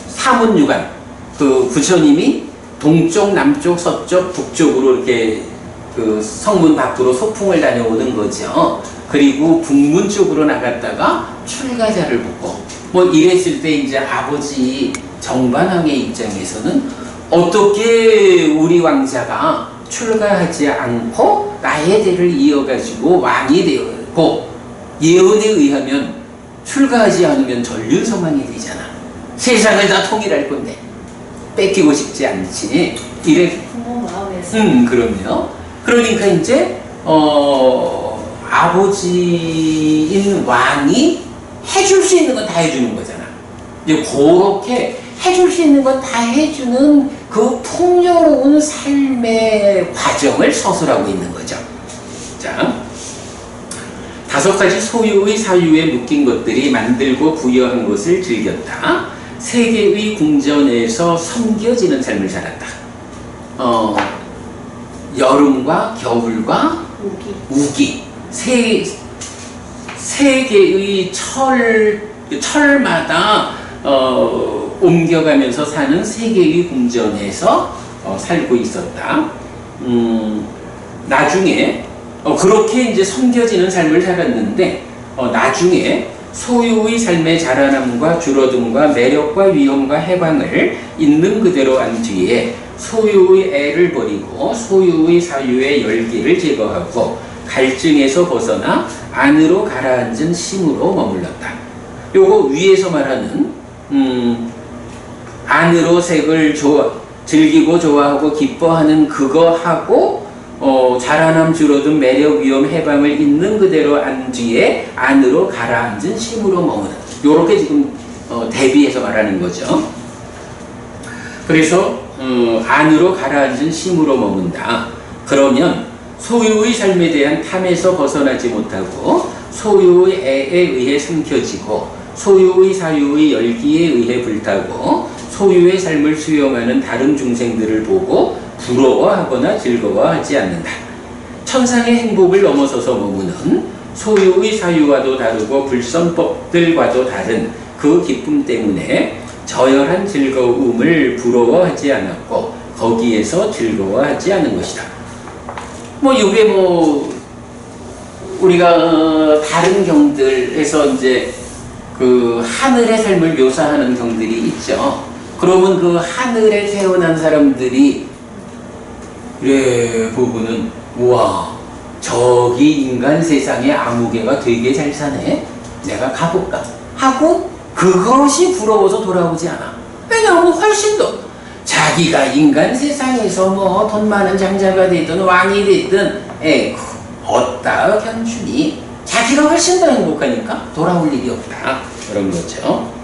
사문유관, 그 부처님이 동쪽, 남쪽, 서쪽, 북쪽으로 이렇게 그 성문 밖으로 소풍을 다녀오는 거죠. 그리고 북문 쪽으로 나갔다가 출가자를 보고 뭐 이랬을 때 이제 아버지 정반왕의 입장에서는 어떻게 우리 왕자가 출가하지 않고 나의 대를 이어가지고 왕이 되었고 예언에 의하면 출가하지 않으면 전륜서망이 되잖아. 세상을 다 통일할 건데 뺏기고 싶지 않지. 이래. 부모 마음에서. 그럼요. 그러니까 이제 아버지인 왕이 해줄 수 있는 건 다 해주는 거잖아. 이제 그렇게 해줄 수 있는 건 다 해주는 그 풍요로운 삶의 과정을 서술하고 있는 거죠. 자, 5가지 소유의 사유에 묶인 것들이 만들고 부여한 것을 즐겼다. 세계의 궁전에서 섬겨지는 삶을 살았다. 여름과 겨울과 우기. 세 개의 철마다 옮겨가면서 사는 세 개의 궁전에서 살고 있었다. 나중에 그렇게 이제 섬겨지는 삶을 살았는데 나중에 소유의 삶의 자라남과 줄어듦과 매력과 위험과 해방을 있는 그대로 한 뒤에 소유의 애를 버리고 소유의 사유의 열기를 제거하고 갈증에서 벗어나 안으로 가라앉은 심으로 머물렀다. 요거 위에서 말하는 안으로 색을 즐기고 좋아하고 기뻐하는 그거하고 자라남 줄어든 매력 위험 해방을 있는 그대로 한 뒤에 안으로 가라앉은 심으로 머무는 요렇게 지금 대비해서 말하는 거죠. 그래서 안으로 가라앉은 심으로 머문다. 그러면 소유의 삶에 대한 탐에서 벗어나지 못하고 소유의 애에 의해 삼켜지고 소유의 사유의 열기에 의해 불타고 소유의 삶을 수용하는 다른 중생들을 보고 부러워하거나 즐거워하지 않는다. 천상의 행복을 넘어서서 머무는 소유의 사유와도 다르고 불선법들과도 다른 그 기쁨 때문에 저열한 즐거움을 부러워하지 않았고 거기에서 즐거워하지 않은 것이다. 뭐 이게 뭐 우리가 다른 경들에서 이제 그 하늘의 삶을 묘사하는 경들이 있죠. 그러면 그 하늘에 태어난 사람들이 이래 보고는 우와 저기 인간 세상에 아무개가 되게 잘 사네. 내가 가볼까 하고 그것이 부러워서 돌아오지 않아. 왜냐하면 훨씬 더 자기가 인간 세상에서 뭐 돈 많은 장자가 되든 왕이 되든 어따 견주니 자기가 훨씬 더 행복하니까 돌아올 일이 없다. 그런 거죠.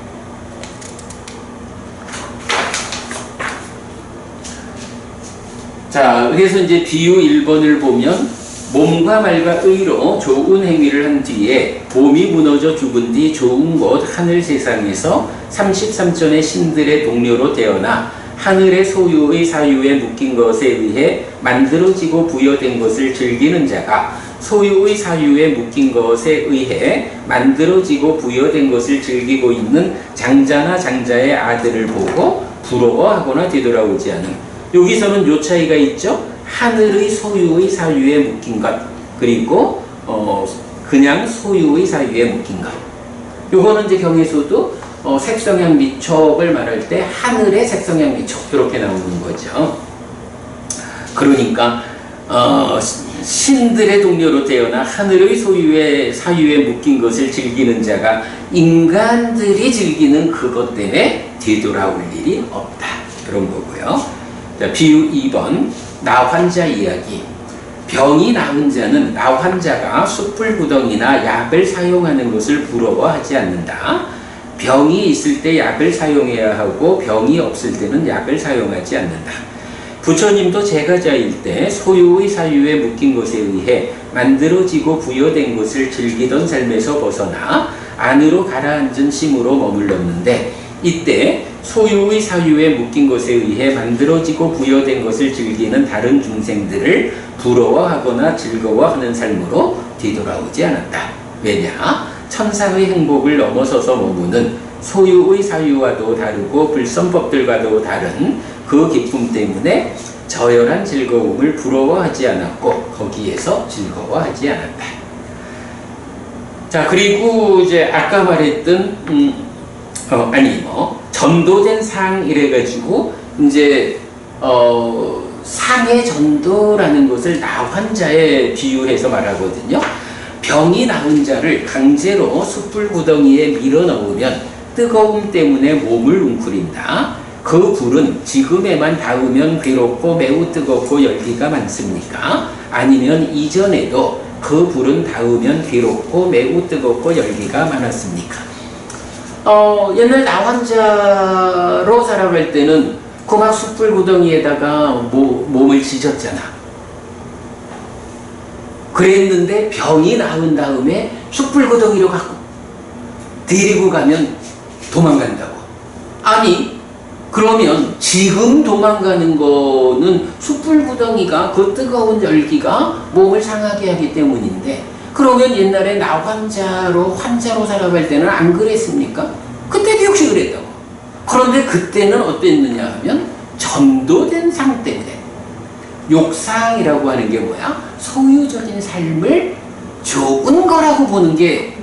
자, 그래서 이제 비유 1번을 보면 몸과 말과 의로 좋은 행위를 한 뒤에 몸이 무너져 죽은 뒤 좋은 곳 하늘 세상에서 33전의 신들의 동료로 태어나 하늘의 소유의 사유에 묶인 것에 의해 만들어지고 부여된 것을 즐기는 자가 소유의 사유에 묶인 것에 의해 만들어지고 부여된 것을 즐기고 있는 장자나 장자의 아들을 보고 부러워하거나 되돌아오지 않음. 여기서는 요 차이가 있죠. 하늘의 소유의 사유에 묶인 것 그리고 그냥 소유의 사유에 묶인 것. 요거는 이제 경에서도 색성향 미촉을 말할 때 하늘의 색성향 미촉 이렇게 나오는 거죠. 그러니까 신들의 동료로 태어나 하늘의 소유의 사유에 묶인 것을 즐기는 자가 인간들이 즐기는 그것 때문에 되돌아올 일이 없다. 그런 거고요. 자, 비유 2번 나 환자 이야기. 병이 나은 자는 나 환자가 숯불구덩이나 약을 사용하는 것을 부러워하지 않는다. 병이 있을 때 약을 사용해야 하고 병이 없을 때는 약을 사용하지 않는다. 부처님도 제가자일 때 소유의 사유에 묶인 것에 의해 만들어지고 부여된 것을 즐기던 삶에서 벗어나 안으로 가라앉은 심으로 머물렀는데, 이때 소유의 사유에 묶인 것에 의해 만들어지고 부여된 것을 즐기는 다른 중생들을 부러워하거나 즐거워하는 삶으로 뒤돌아오지 않았다. 왜냐? 천상의 행복을 넘어서서 머무는 소유의 사유와도 다르고 불선법들과도 다른 그 기쁨 때문에 저열한 즐거움을 부러워하지 않았고 거기에서 즐거워하지 않았다. 자, 그리고 이제 아까 말했던 전도된 상 이래가지고 이제 상의 전도라는 것을 나 환자에 비유해서 말하거든요. 병이 나은 자를 강제로 숯불구덩이에 밀어넣으면 뜨거움 때문에 몸을 웅크린다. 그 불은 지금에만 닿으면 괴롭고 매우 뜨겁고 열기가 많습니까? 아니면 이전에도 그 불은 닿으면 괴롭고 매우 뜨겁고 열기가 많았습니까? 옛날 나 환자로 살아갈 때는 그 막 숯불구덩이에다가 몸을 지졌잖아. 그랬는데 병이 나은 다음에 숯불구덩이로 갖고 데리고 가면 도망간다고. 아니, 그러면 지금 도망가는 거는 숯불구덩이가 그 뜨거운 열기가 몸을 상하게 하기 때문인데, 그러면 옛날에 나 환자로 살아갈 때는 안 그랬습니까? 그때도 역시 그랬다고. 그런데 그때는 어땠느냐 하면 전도된 상 때문에. 욕상이라고 하는 게 뭐야? 소유적인 삶을 좋은 거라고 보는 게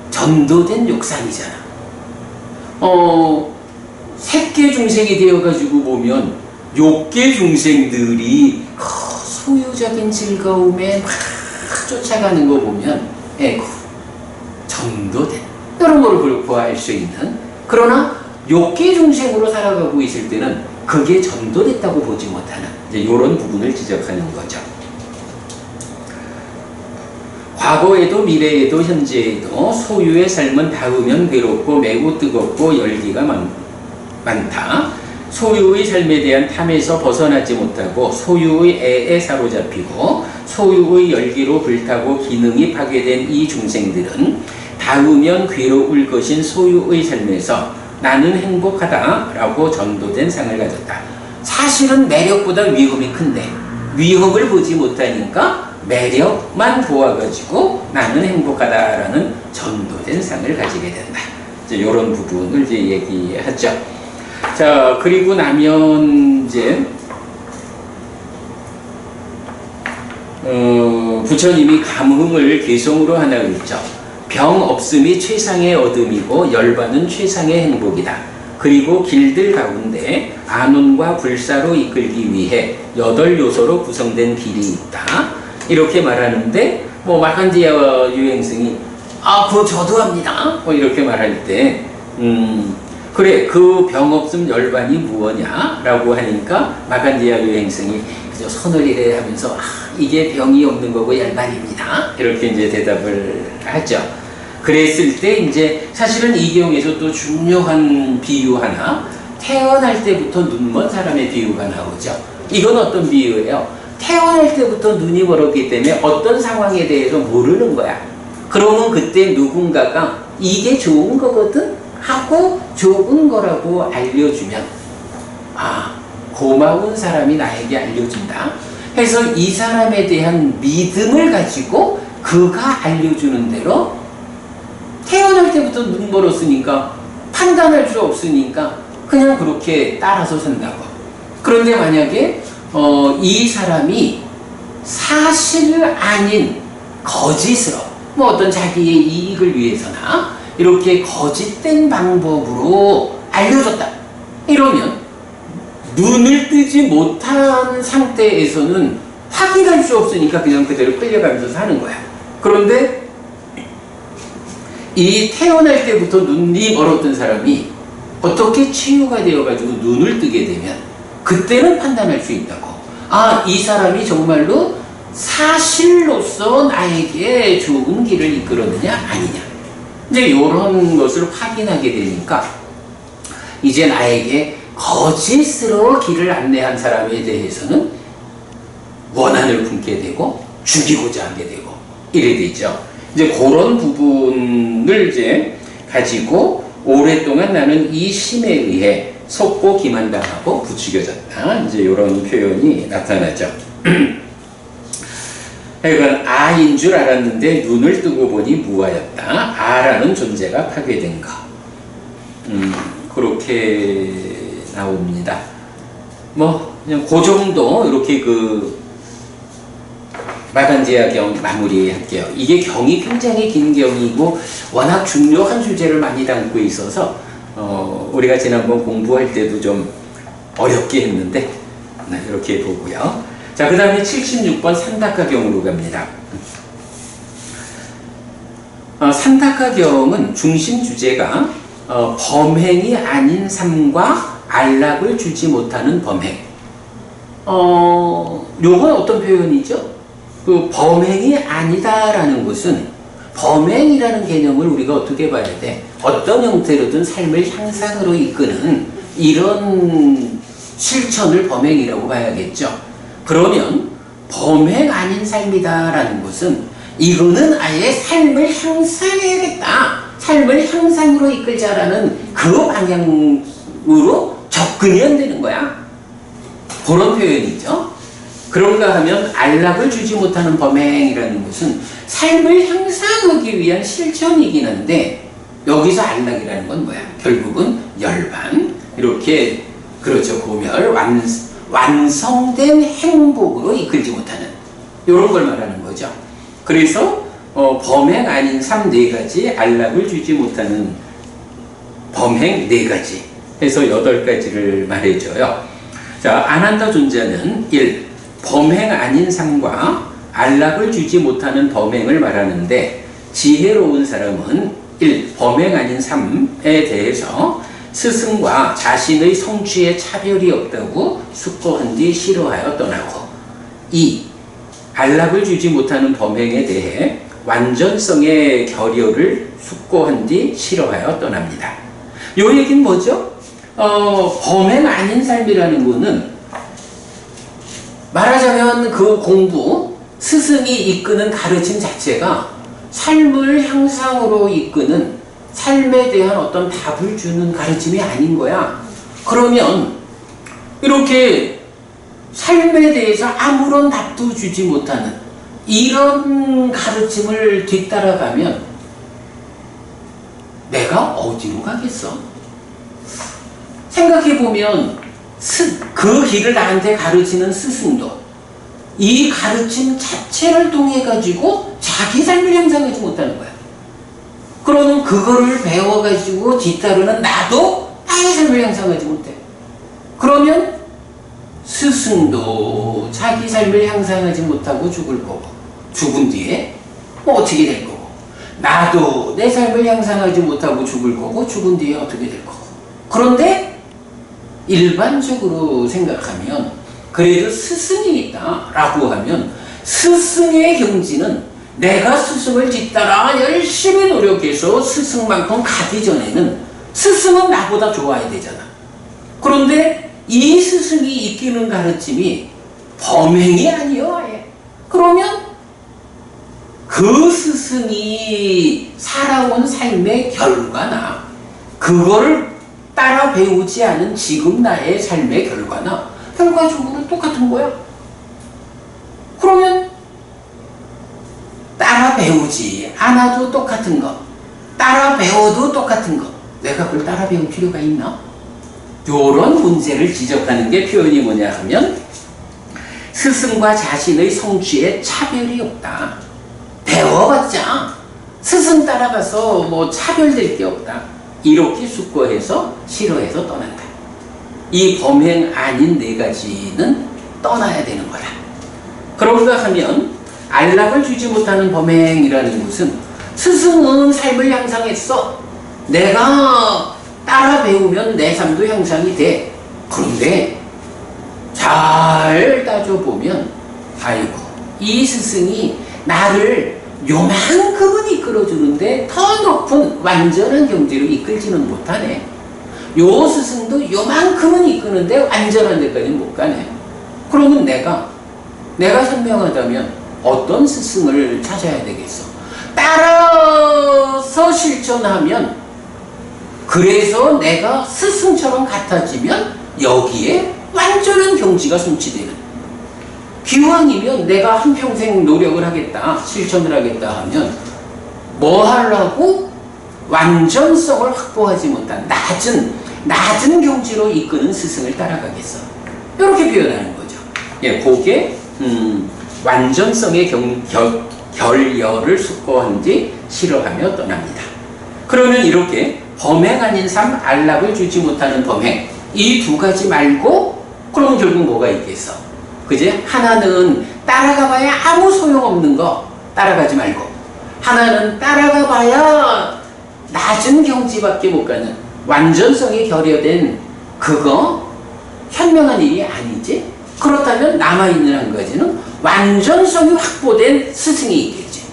전도된 욕상이잖아. 색계 중생이 되어가지고 보면 욕계 중생들이 소유적인 즐거움에 막 쫓아가는 거 보면 전도된 이런 걸 보아할 수 있는. 그러나 욕계 중생으로 살아가고 있을 때는 그게 전도됐다고 보지 못하는 이런 부분을 지적하는 거죠. 과거에도 미래에도 현재에도 소유의 삶은 닿으면 괴롭고 매우 뜨겁고 열기가 많다. 소유의 삶에 대한 탐에서 벗어나지 못하고 소유의 애에 사로잡히고 소유의 열기로 불타고 기능이 파괴된 이 중생들은 닿으면 괴로울 것인 소유의 삶에서 나는 행복하다라고 전도된 상을 가졌다. 사실은 매력보다 위험이 큰데 위험을 보지 못하니까 매력만 보아가지고 나는 행복하다라는 전도된 상을 가지게 된다. 이런 부분을 이제 얘기하죠. 자, 그리고 나면 이제 부처님이 감흥을 개성으로 하나 읽죠. 병 없음이 최상의 얻음이고 열반은 최상의 행복이다. 그리고 길들 가운데 안온과 불사로 이끌기 위해 8요소로 구성된 길이 있다. 이렇게 말하는데 마칸디아 유행승이 그거 저도 합니다. 이렇게 말할 때 그래, 그 병 없음 열반이 무엇냐? 라고 하니까 마칸디아 유행승이 그저 손을 이래 하면서 이게 병이 없는 거고 열반입니다. 이렇게 이제 대답을 하죠. 그랬을 때 이제 사실은 이 경에서 또 중요한 비유 하나, 태어날 때부터 눈먼 사람의 비유가 나오죠. 이건 어떤 비유예요? 태어날 때부터 눈이 멀었기 때문에 어떤 상황에 대해서 모르는 거야. 그러면 그때 누군가가 이게 좋은 거거든? 하고 좋은 거라고 알려주면 고마운 사람이 나에게 알려준다. 해서 이 사람에 대한 믿음을 가지고 그가 알려주는 대로 태어날 때부터 눈 멀었으니까 판단할 수 없으니까 그냥 그렇게 따라서 산다고. 그런데 만약에 이 사람이 사실 아닌 거짓으로 어떤 자기의 이익을 위해서나 이렇게 거짓된 방법으로 알려줬다. 이러면 눈을 뜨지 못한 상태에서는 확인할 수 없으니까 그냥 그대로 끌려가면서 사는 거야. 그런데 이 태어날 때부터 눈이 멀었던 사람이 어떻게 치유가 되어가지고 눈을 뜨게 되면 그때는 판단할 수 있다고. 아, 이 사람이 정말로 사실로서 나에게 좋은 길을 이끌었느냐 아니냐. 이제 이런 것을 확인하게 되니까 이제 나에게 거짓으로 길을 안내한 사람에 대해서는 원한을 품게 되고 죽이고자 하게 되고 이래 되죠. 이제 그런 부분을 이제 가지고 오랫동안 나는 이 심에 의해 속고 기만당하고 부추겨졌다. 이제 이런 표현이 나타나죠. 그러니까 아인 줄 알았는데 눈을 뜨고 보니 무아였다. 아라는 존재가 파괴된 것. 그렇게 나옵니다. 뭐 그냥 그 정도 이렇게 그 마간제아경 마무리할게요. 이게 경이 굉장히 긴 경이고 워낙 중요한 주제를 많이 담고 있어서 우리가 지난번 공부할 때도 좀 어렵게 했는데 네, 이렇게 보고요. 자, 그 다음에 76번 산다카경으로 갑니다. 산다카경은 중심 주제가 범행이 아닌 삶과 안락을 주지 못하는 범행. 요건 어떤 표현이죠? 그 범행이 아니다라는 것은 범행이라는 개념을 우리가 어떻게 봐야 돼? 어떤 형태로든 삶을 향상으로 이끄는 이런 실천을 범행이라고 봐야겠죠. 그러면 범행 아닌 삶이다라는 것은 이거는 아예 삶을 향상해야겠다. 삶을 향상으로 이끌자라는 그 방향으로 접근이 안 되는 거야. 그런 표현이죠. 그런가 하면 안락을 주지 못하는 범행이라는 것은 삶을 향상하기 위한 실천이긴 한데 여기서 안락이라는 건 뭐야? 결국은 열반 이렇게 그렇죠. 고멸 완성된 행복으로 이끌지 못하는 이런 걸 말하는 거죠. 그래서 범행 아닌 삶 4가지 안락을 주지 못하는 범행 4가지 해서 8가지를 말해줘요. 자, 아난다 존자는 1. 범행 아닌 삶과 안락을 주지 못하는 범행을 말하는데 지혜로운 사람은 1. 범행 아닌 삶에 대해서 스승과 자신의 성취에 차별이 없다고 숙고한 뒤 싫어하여 떠나고 2. 안락을 주지 못하는 범행에 대해 완전성의 결여를 숙고한 뒤 싫어하여 떠납니다. 요 얘기는 뭐죠? 범행 아닌 삶이라는 거는 말하자면 그 공부, 스승이 이끄는 가르침 자체가 삶을 향상으로 이끄는 삶에 대한 어떤 답을 주는 가르침이 아닌 거야. 그러면 이렇게 삶에 대해서 아무런 답도 주지 못하는 이런 가르침을 뒤따라가면 내가 어디로 가겠어? 생각해보면 그 길을 나한테 가르치는 스승도 이 가르침 자체를 통해 가지고 자기 삶을 향상하지 못하는 거야. 그러면 그거를 배워가지고 뒤따르는 나도 나의 삶을 향상하지 못해. 그러면 스승도 자기 삶을 향상하지 못하고 죽을 거고 죽은 뒤에 뭐 어떻게 될 거고 나도 내 삶을 향상하지 못하고 죽을 거고 죽은 뒤에 어떻게 될 거고. 그런데 일반적으로 생각하면 그래도 스승이 있다라고 하면 스승의 경지는 내가 스승을 뒤따라 열심히 노력해서 스승만큼 가기 전에는 스승은 나보다 좋아야 되잖아. 그런데 이 스승이 이끄는 가르침이 범행이 아니요 아예. 그러면 그 스승이 살아온 삶의 결과나 그거를 따라 배우지 않은 지금 나의 삶의 결과나 결과적으로 똑같은 거야. 그러면 따라 배우지 않아도 똑같은 거, 따라 배워도 똑같은 거, 내가 그걸 따라 배울 필요가 있나? 이런 문제를 지적하는 게 표현이 뭐냐 하면 스승과 자신의 성취에 차별이 없다. 배워봤자 스승 따라가서 뭐 차별될 게 없다. 이렇게 숙고해서 싫어해서 떠난다. 이 범행 아닌 4가지는 떠나야 되는 거다. 그런가 하면 안락을 주지 못하는 범행이라는 것은 스승은 삶을 향상했어. 내가 따라 배우면 내 삶도 향상이 돼. 그런데 잘 따져보면 아이고 이 스승이 나를 요만큼은 이끌어주는데 더 높은 완전한 경지로 이끌지는 못하네. 요 스승도 요만큼은 이끄는데 완전한 데까지는 못 가네. 그러면 내가 현명하다면 어떤 스승을 찾아야 되겠어? 따라서 실천하면, 그래서 내가 스승처럼 같아지면 여기에 완전한 경지가 성취되는, 기왕이면 내가 한평생 노력을 하겠다, 실천을 하겠다 하면 뭐 하려고? 완전성을 확보하지 못한 낮은 경지로 이끄는 스승을 따라가겠어. 이렇게 표현하는 거죠. 예, 그게 완전성의 결여를 숙고한 뒤 싫어하며 떠납니다. 그러면 이렇게 범행 아닌 삶, 안락을 주지 못하는 범행, 이 두 가지 말고 그러면 결국 뭐가 있겠어? 그제? 하나는 따라가봐야 아무 소용없는 거 따라가지 말고, 하나는 따라가봐야 낮은 경지밖에 못 가는 완전성이 결여된 그거 현명한 일이 아니지. 그렇다면 남아있는 한 가지는 완전성이 확보된 스승이 있겠지.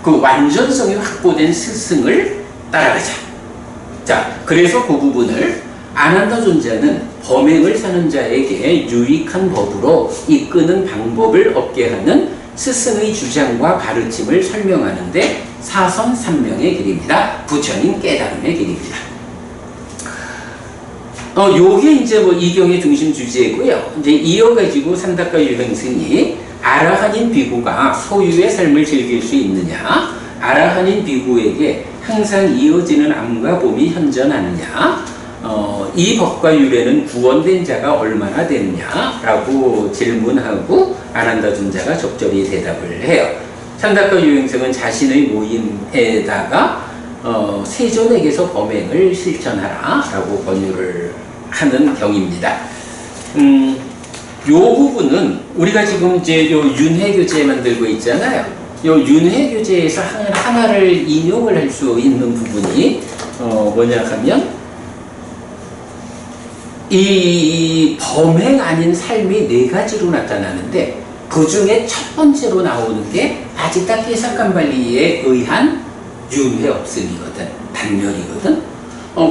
그 완전성이 확보된 스승을 따라가자. 자, 그래서 그 부분을 아난다 존자는 범행을 사는 자에게 유익한 법으로 이끄는 방법을 얻게 하는 스승의 주장과 가르침을 설명하는데 사선삼명의 길입니다. 부처님 깨달음의 길입니다. 요게 이제 뭐 이경의 중심 주제고요. 이제 이어가지고 산다카 유행승이 아라한인 비구가 소유의 삶을 즐길 수 있느냐, 아라한인 비구에게 항상 이어지는 암과 봄이 현존하느냐, 이 법과 유래는 구원된 자가 얼마나 되느냐라고 질문하고 아난다 존자가 적절히 대답을 해요. 산다카 유행승은 자신의 모임에다가 세존에게서 범행을 실천하라라고 권유를 하는 경입니다. 요 부분은 우리가 지금 이제 요 윤회교재 만들고 있잖아요. 요 윤회교재에서 하나를 인용을 할 수 있는 부분이 뭐냐 하면 이 범행 아닌 삶이 네 가지로 나타나는데 그 중에 첫 번째로 나오는 게 아지타 깨사칸발리에 의한 윤회 없음이거든, 단멸이거든.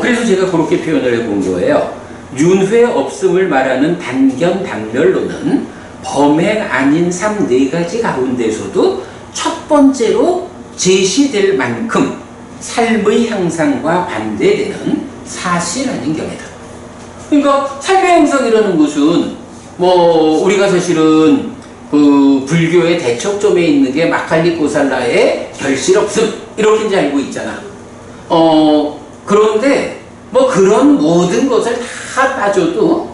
그래서 제가 그렇게 표현을 해본 거예요. 윤회 없음을 말하는 단견 단멸로는 범행 아닌 삶 네 가지 가운데서도 첫 번째로 제시될 만큼 삶의 형상과 반대되는 사실아닌 경이다. 그러니까 삶의 형상이라는 것은 뭐 우리가 사실은 그 불교의 대척점에 있는 게 마칼리 고살라의 결실 없음 이렇게 이제 알고 있잖아. 그런데 뭐 그런 모든 것을 다 따져도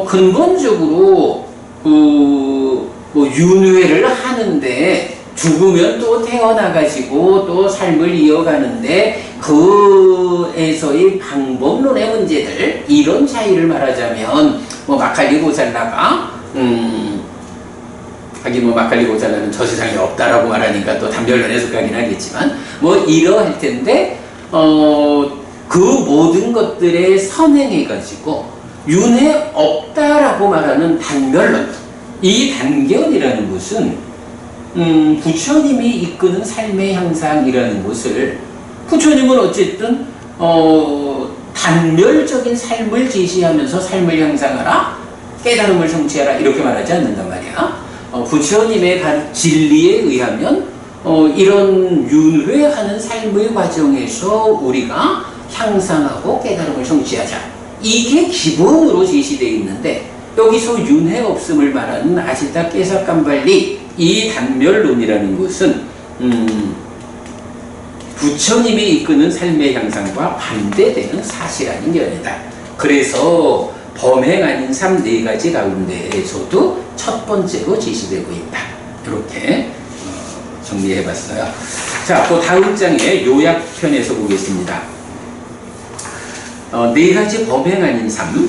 근본적으로 뭐 윤회를 하는데 죽으면 또 태어나가지고 또 삶을 이어가는데 그에서의 방법론의 문제들, 이런 차이를 말하자면 뭐 마칼리 고살라가 하긴 뭐 마칼리 고살라는 저 세상에 없다라고 말하니까 또 단별론에 속하긴 하겠지만 뭐 이러할 텐데 그 모든 것들에 선행해가지고 윤회 없다라고 말하는 단별론, 이 단견이라는 것은 부처님이 이끄는 삶의 형상이라는 것을, 부처님은 어쨌든 단멸적인 삶을 제시하면서 삶을 형상하라, 깨달음을 성취하라 이렇게 말하지 않는단 말이야. 부처님의 진리에 의하면 이런 윤회하는 삶의 과정에서 우리가 향상하고 깨달음을 성취하자, 이게 기본으로 제시되어 있는데 여기서 윤회 없음을 말하는 아지타 깨사칸발리 이 단멸론이라는 것은 부처님이 이끄는 삶의 형상과 반대되는 사실 아닌 견이다. 그래서 범행 아닌 삶 네 가지 가운데에서도 첫 번째로 제시되고 있다. 이렇게 정리해봤어요. 자, 그 다음 장의 요약편에서 보겠습니다. 네 가지 범행 아닌 삶.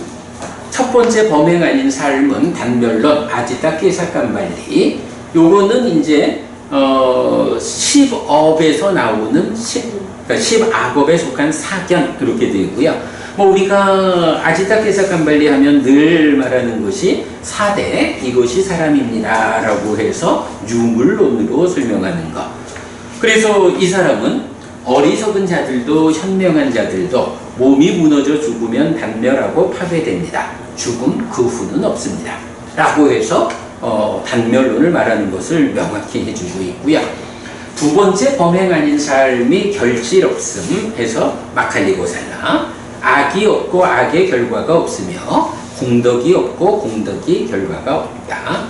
첫 번째 범행 아닌 삶은 단멸론 아지타 깨사칸발리. 요거는 이제 10업에서 나오는 10악업에 속한 사견 이렇게 되고요. 뭐 우리가 아지타케사칸발리 하면 늘 말하는 것이 4대 이것이 사람입니다 라고 해서 유물론으로 설명하는 것. 그래서 이 사람은 어리석은 자들도 현명한 자들도 몸이 무너져 죽으면 단멸하고 파괴됩니다. 죽음 그 후는 없습니다 라고 해서 단멸론을 말하는 것을 명확히 해주고 있고요. 두 번째 범행 아닌 삶이 결실 없음 해서 마칼리고살라. 악이 없고 악의 결과가 없으며 공덕이 없고 공덕이 결과가 없다.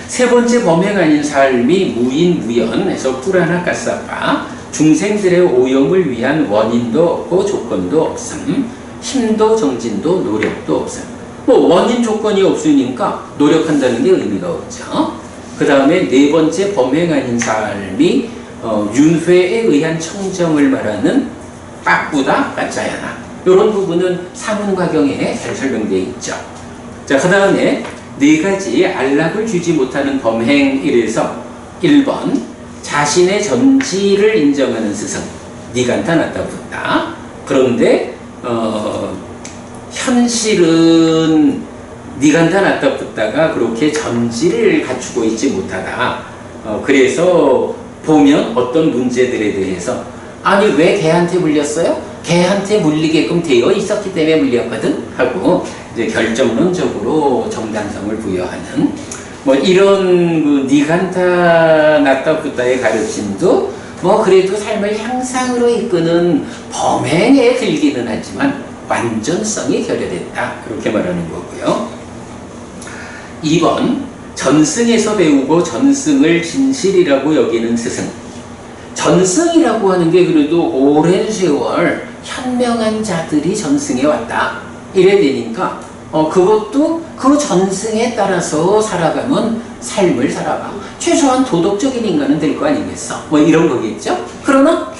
세 번째 범행 아닌 삶이 무인무연해서 푸라나 까사파. 중생들의 오염을 위한 원인도 없고 조건도 없음. 힘도 정진도 노력도 없음. 뭐 원인 조건이 없으니까 노력한다는 게 의미가 없죠. 그 다음에 네 번째 범행 아닌 삶이 윤회에 의한 청정을 말하는 빠꾸다 까짜야나. 이런 부분은 사문과경에 잘 설명되어 있죠. 자, 그 다음에 네 가지 안락을 주지 못하는 범행 이래서 1번 자신의 전지를 인정하는 스승 니간타 나타붙다. 그런데 현실은 니간타 나타붙다가 그렇게 전지를 갖추고 있지 못하다. 그래서 보면 어떤 문제들에 대해서 아니 왜 걔한테 물렸어요? 걔한테 물리게끔 되어 있었기 때문에 물렸거든 하고 이제 결정론적으로 정당성을 부여하는 뭐 이런 그 니간타 나타푸타의 가르침도 뭐 그래도 삶을 향상으로 이끄는 범행에 들기는 하지만 완전성이 결여됐다 그렇게 말하는 거고요. 2번 전승에서 배우고 전승을 진실이라고 여기는 스승. 전승이라고 하는 게 그래도 오랜 세월 현명한 자들이 전승에 왔다. 이래 되니까 그것도 그 전승에 따라서 살아가면 삶을 살아가. 최소한 도덕적인 인간은 될 거 아니겠어. 뭐 이런 거겠죠. 그러나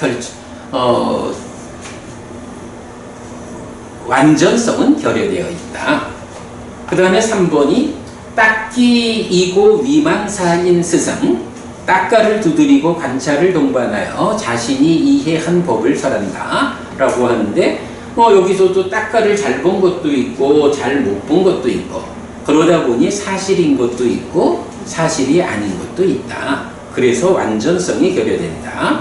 완전성은 결여되어 있다. 그 다음에 3번이 딱기이고 위망사인 스승. 딱가를 두드리고 관찰을 동반하여 자신이 이해한 법을 설한다 라고 하는데 뭐 여기서도 딱가를 잘 본 것도 있고 잘 못 본 것도 있고 그러다 보니 사실인 것도 있고 사실이 아닌 것도 있다. 그래서 완전성이 결여된다.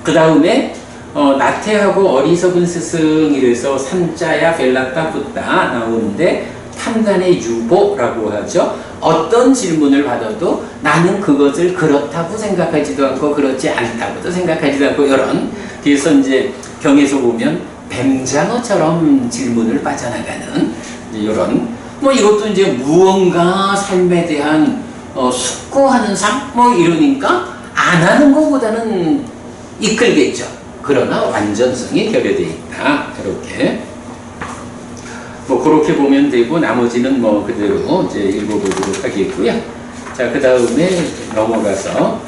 그 다음에 나태하고 어리석은 스승 이래서 산자야 벨라타 붓다 나오는데 판단의 유보라고 하죠. 어떤 질문을 받아도 나는 그것을 그렇다고 생각하지도 않고 그렇지 않다고도 생각하지도 않고 이런 그래서 이제 경에서 보면 뱀장어처럼 질문을 빠져나가는 이런 뭐 이것도 이제 무언가 삶에 대한 숙고하는 삶 뭐 이러니까 안 하는 것보다는 이끌겠죠. 그러나 완전성이 결여되어 있다. 이렇게 뭐 그렇게 보면 되고 나머지는 뭐 그대로 이제 읽어보도록 하겠고요. 자, 그 다음에 넘어가서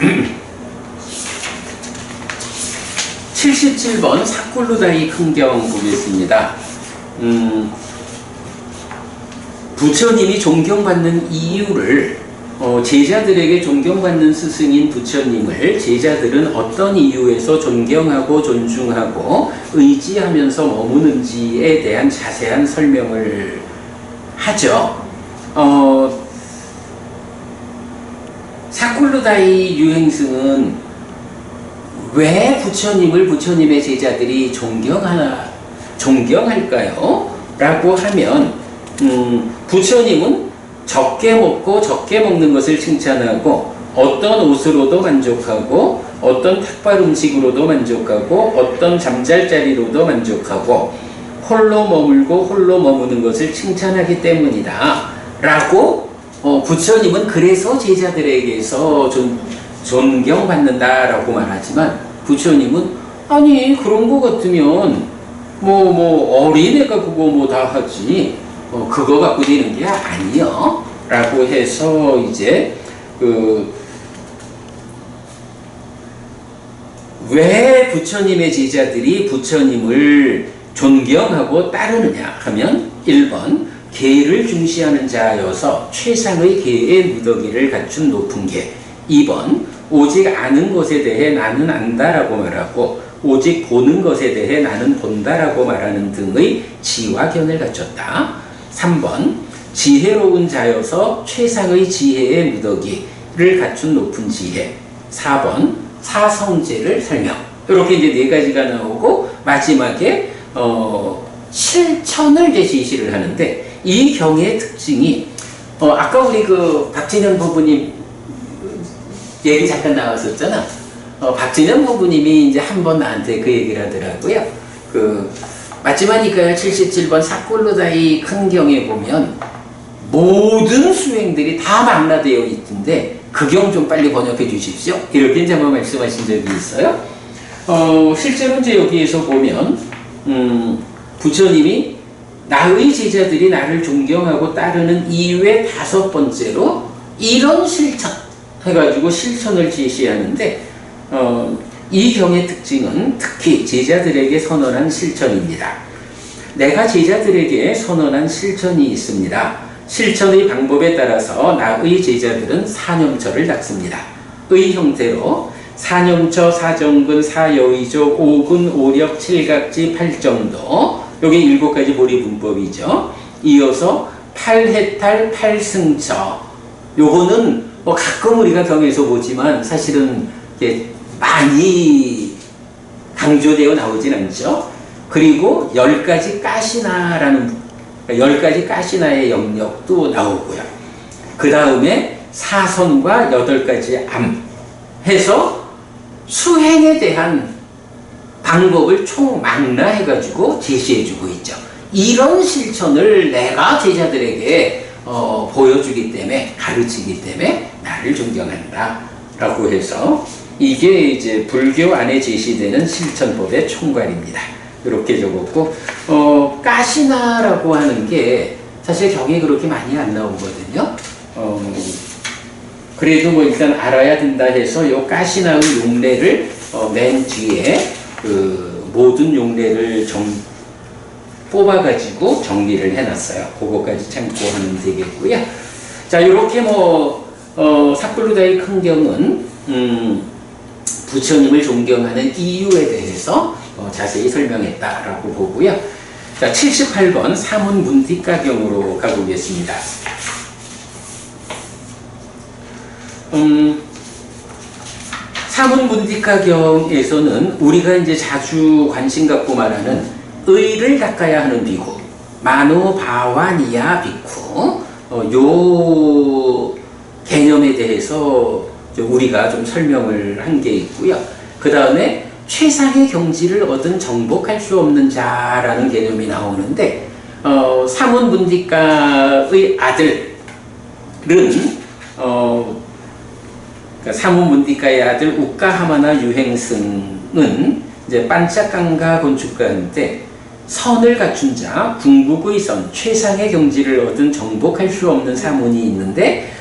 77번 사꿀루다이 큰경 보겠습니다. 부처님이 존경받는 이유를 제자들에게 존경받는 스승인 부처님을 제자들은 어떤 이유에서 존경하고 존중하고 의지하면서 머무는지에 대한 자세한 설명을 하죠. 사꿀루다이 유행승은 왜 부처님을 부처님의 제자들이 존경할까요? 라고 하면 부처님은 적게 먹고 적게 먹는 것을 칭찬하고 어떤 옷으로도 만족하고 어떤 탁발 음식으로도 만족하고 어떤 잠잘 자리로도 만족하고 홀로 머물고 홀로 머무는 것을 칭찬하기 때문이다 라고 부처님은 그래서 제자들에게서 존경받는다 라고 말하지만 부처님은 아니 그런 거 같으면 뭐 어린애가 그거 뭐 다 하지 그거 갖고 되는 게 아니요 라고 해서 이제 왜 부처님의 제자들이 부처님을 존경하고 따르느냐 하면 1번 계를 중시하는 자여서 최상의 계의 무더기를 갖춘 높은 계. 2번 오직 아는 것에 대해 나는 안다라고 말하고 오직 보는 것에 대해 나는 본다라고 말하는 등의 지와 견을 갖췄다. 3번 지혜로운 자여서 최상의 지혜의 무더기를 갖춘 높은 지혜. 4번 사성제를 설명. 이렇게 이제 네 가지가 나오고 마지막에 실천을 이제 제시를 하는데 이 경의 특징이 아까 우리 그 박진영 부부님 얘기 잠깐 나왔었잖아. 박진영 부부님이 이제 한 번 나한테 그 얘기를 하더라고요. 맞지만이니까요 77번 사골로다이 큰 경에 보면 모든 수행들이 다 망라되어 있던데 그 경 좀 빨리 번역해 주십시오. 이렇게 이제 한번 말씀하신 적이 있어요. 실제로 이제 여기에서 보면 부처님이 나의 제자들이 나를 존경하고 따르는 이외 5번째로 이런 실천 해가지고 실천을 제시하는데 이 경의 특징은 특히 제자들에게 선언한 실천입니다. 내가 제자들에게 선언한 실천이 있습니다. 실천의 방법에 따라서 나의 제자들은 사념처를 닦습니다. 의 형태로 사념처, 사정근, 사여의족, 오근, 오력, 칠각지, 팔정도 요게 7가지 보리분법이죠. 이어서 팔해탈, 팔승처 요거는 가끔 우리가 경에서 보지만 사실은 많이 강조되어 나오진 않죠. 그리고 10가지 가시나라는 10가지 가시나의 영역도 나오고요. 그 다음에 사선과 8가지 암 해서 수행에 대한 방법을 총망라해가지고 제시해주고 있죠. 이런 실천을 내가 제자들에게 보여주기 때문에 가르치기 때문에 나를 존경한다 라고 해서 이게 이제 불교 안에 제시되는 실천법의 총괄입니다. 이렇게 적었고 가시나라고 하는 게 사실 경에 그렇게 많이 안 나오거든요. 그래도 뭐 일단 알아야 된다 해서 요 가시나의 용례를 맨 뒤에 모든 용례를 뽑아가지고 정리를 해놨어요. 그거까지 참고하면 되겠고요. 자, 요렇게 삿불루다의 큰 경은 부처님을 존경하는 이유에 대해서 자세히 설명했다라고 보고요. 자, 78번 사문문디가경으로 가보겠습니다. 사문문디가경에서는 우리가 이제 자주 관심 갖고 말하는 의를 닦아야 하는 비구, 마노바와니야 비쿠, 요 개념에 대해서 우리가 좀 설명을 한 게 있고요. 그 다음에 최상의 경지를 얻은 정복할 수 없는 자라는 개념이 나오는데 사문문디가의 아들은 사문문디가의 아들 우까하마나 유행승은 이제 반짝강가 건축가인데 선을 갖춘 자, 궁극의 선, 최상의 경지를 얻은 정복할 수 없는 사문이 있는데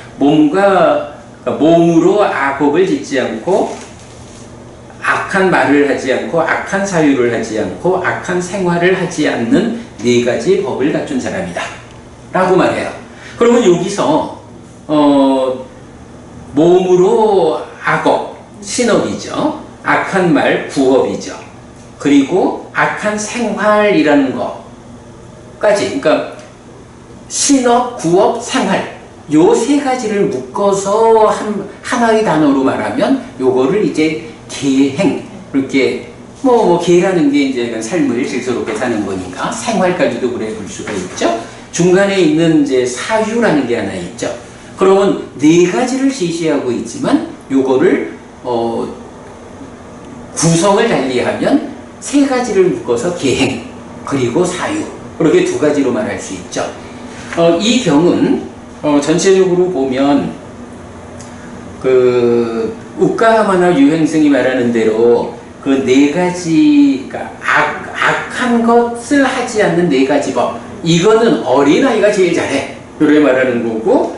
몸으로 악업을 짓지 않고 악한 말을 하지 않고 악한 사유를 하지 않고 악한 생활을 하지 않는 4가지 법을 갖춘 사람이다 라고 말해요. 그러면 여기서 몸으로 악업, 신업이죠. 악한 말, 구업이죠. 그리고 악한 생활이라는 것까지, 그러니까 신업, 구업, 생활 요 3가지를 묶어서 하나의 단어로 말하면 요거를 이제 계행, 이렇게 계라는 게 이제 삶을 질서롭게 사는 거니까 생활까지도 그래 볼 수가 있죠. 중간에 있는 이제 사유라는 게 하나 있죠. 그러면 4가지를 제시하고 있지만 요거를 구성을 달리하면 3가지를 묶어서 계행 그리고 사유 이렇게 2가지로 말할 수 있죠. 이 경은 전체적으로 보면 우까하마나 유행승이 말하는 대로 그 4가지, 그러니까 악한 것을 하지 않는 4가지 법, 이거는 어린아이가 제일 잘해 이렇게 말하는 거고,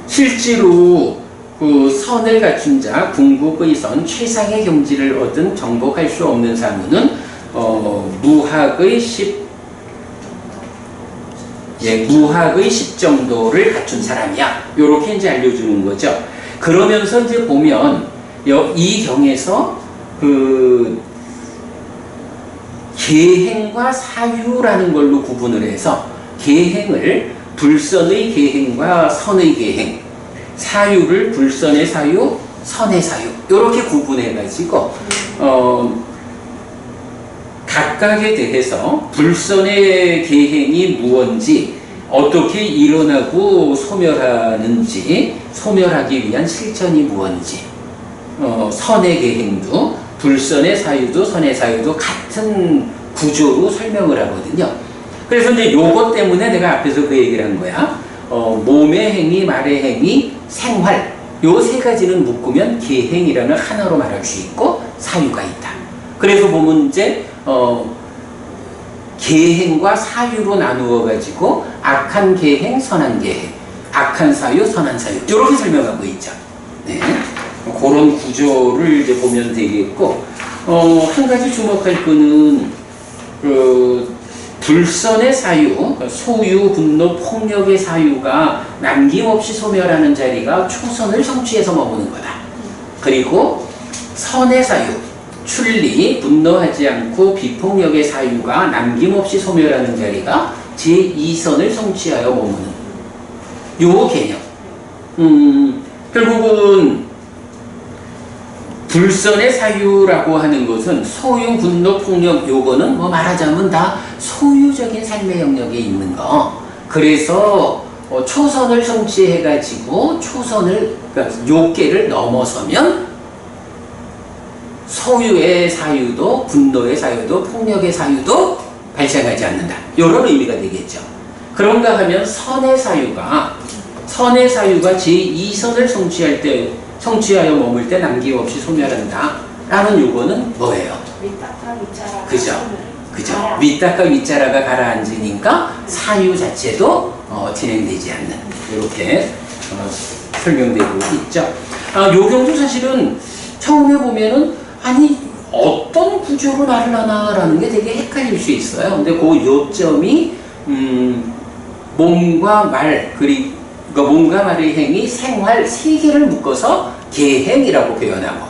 실제로 그 선을 갖춘 자, 궁극의 선, 최상의 경지를 얻은 정복할 수 없는 사무는 무학의 10 정도를 갖춘 사람이야. 요렇게 이제 알려주는 거죠. 그러면서 이제 보면 이 경에서 계행과 사유라는 걸로 구분을 해서 계행을 불선의 계행과 선의 계행, 사유를 불선의 사유, 선의 사유 이렇게 구분해 가지고 각각에 대해서 불선의 계행이 무언지 어떻게 일어나고 소멸하는지 소멸하기 위한 실천이 무언지 선의 계행도 불선의 사유도 선의 사유도 같은 구조로 설명을 하거든요. 그래서 이제 요것 때문에 내가 앞에서 그 얘기를 한 거야. 몸의 행위, 말의 행위, 생활 요 세 가지는 묶으면 계행이라는 하나로 말할 수 있고 사유가 있다. 그래서 보면 이제 계행과 사유로 나누어 가지고 악한 계행, 선한 계행, 악한 사유, 선한 사유 이렇게 설명하고 있죠. 네. 그런 구조를 이제 보면 되겠고 한 가지 주목할 거는 불선의 사유, 소유, 분노, 폭력의 사유가 남김없이 소멸하는 자리가 초선을 성취해서 머무는 거다. 그리고 선의 사유, 출리, 분노하지 않고 비폭력의 사유가 남김없이 소멸하는 자리가 제2선을 성취하여 머무는 요 개념. 결국은 불선의 사유라고 하는 것은 소유, 분노, 폭력 요거는 뭐 말하자면 다 소유적인 삶의 영역에 있는 거. 그래서 초선을 성취해가지고 초선을 그러니까 요계를 넘어서면 소유의 사유도 분노의 사유도 폭력의 사유도 발생하지 않는다. 이런 의미가 되겠죠. 그런가 하면 선의 사유가 제2선을 성취하여 머물 때 남김없이 소멸한다 라는 요거는 뭐예요? 그죠? 윗닦아 윗자라가 가라앉으니까 사유 자체도 진행되지 않는 이렇게 설명되고 있죠. 요 경도 사실은 처음에 보면은 아니 어떤 구조로 말을 하나라는 게 되게 헷갈릴 수 있어요. 근데 그 요점이 몸과 말 그리고 몸과 말의 행위, 생활 세 개를 묶어서 계행이라고 표현하고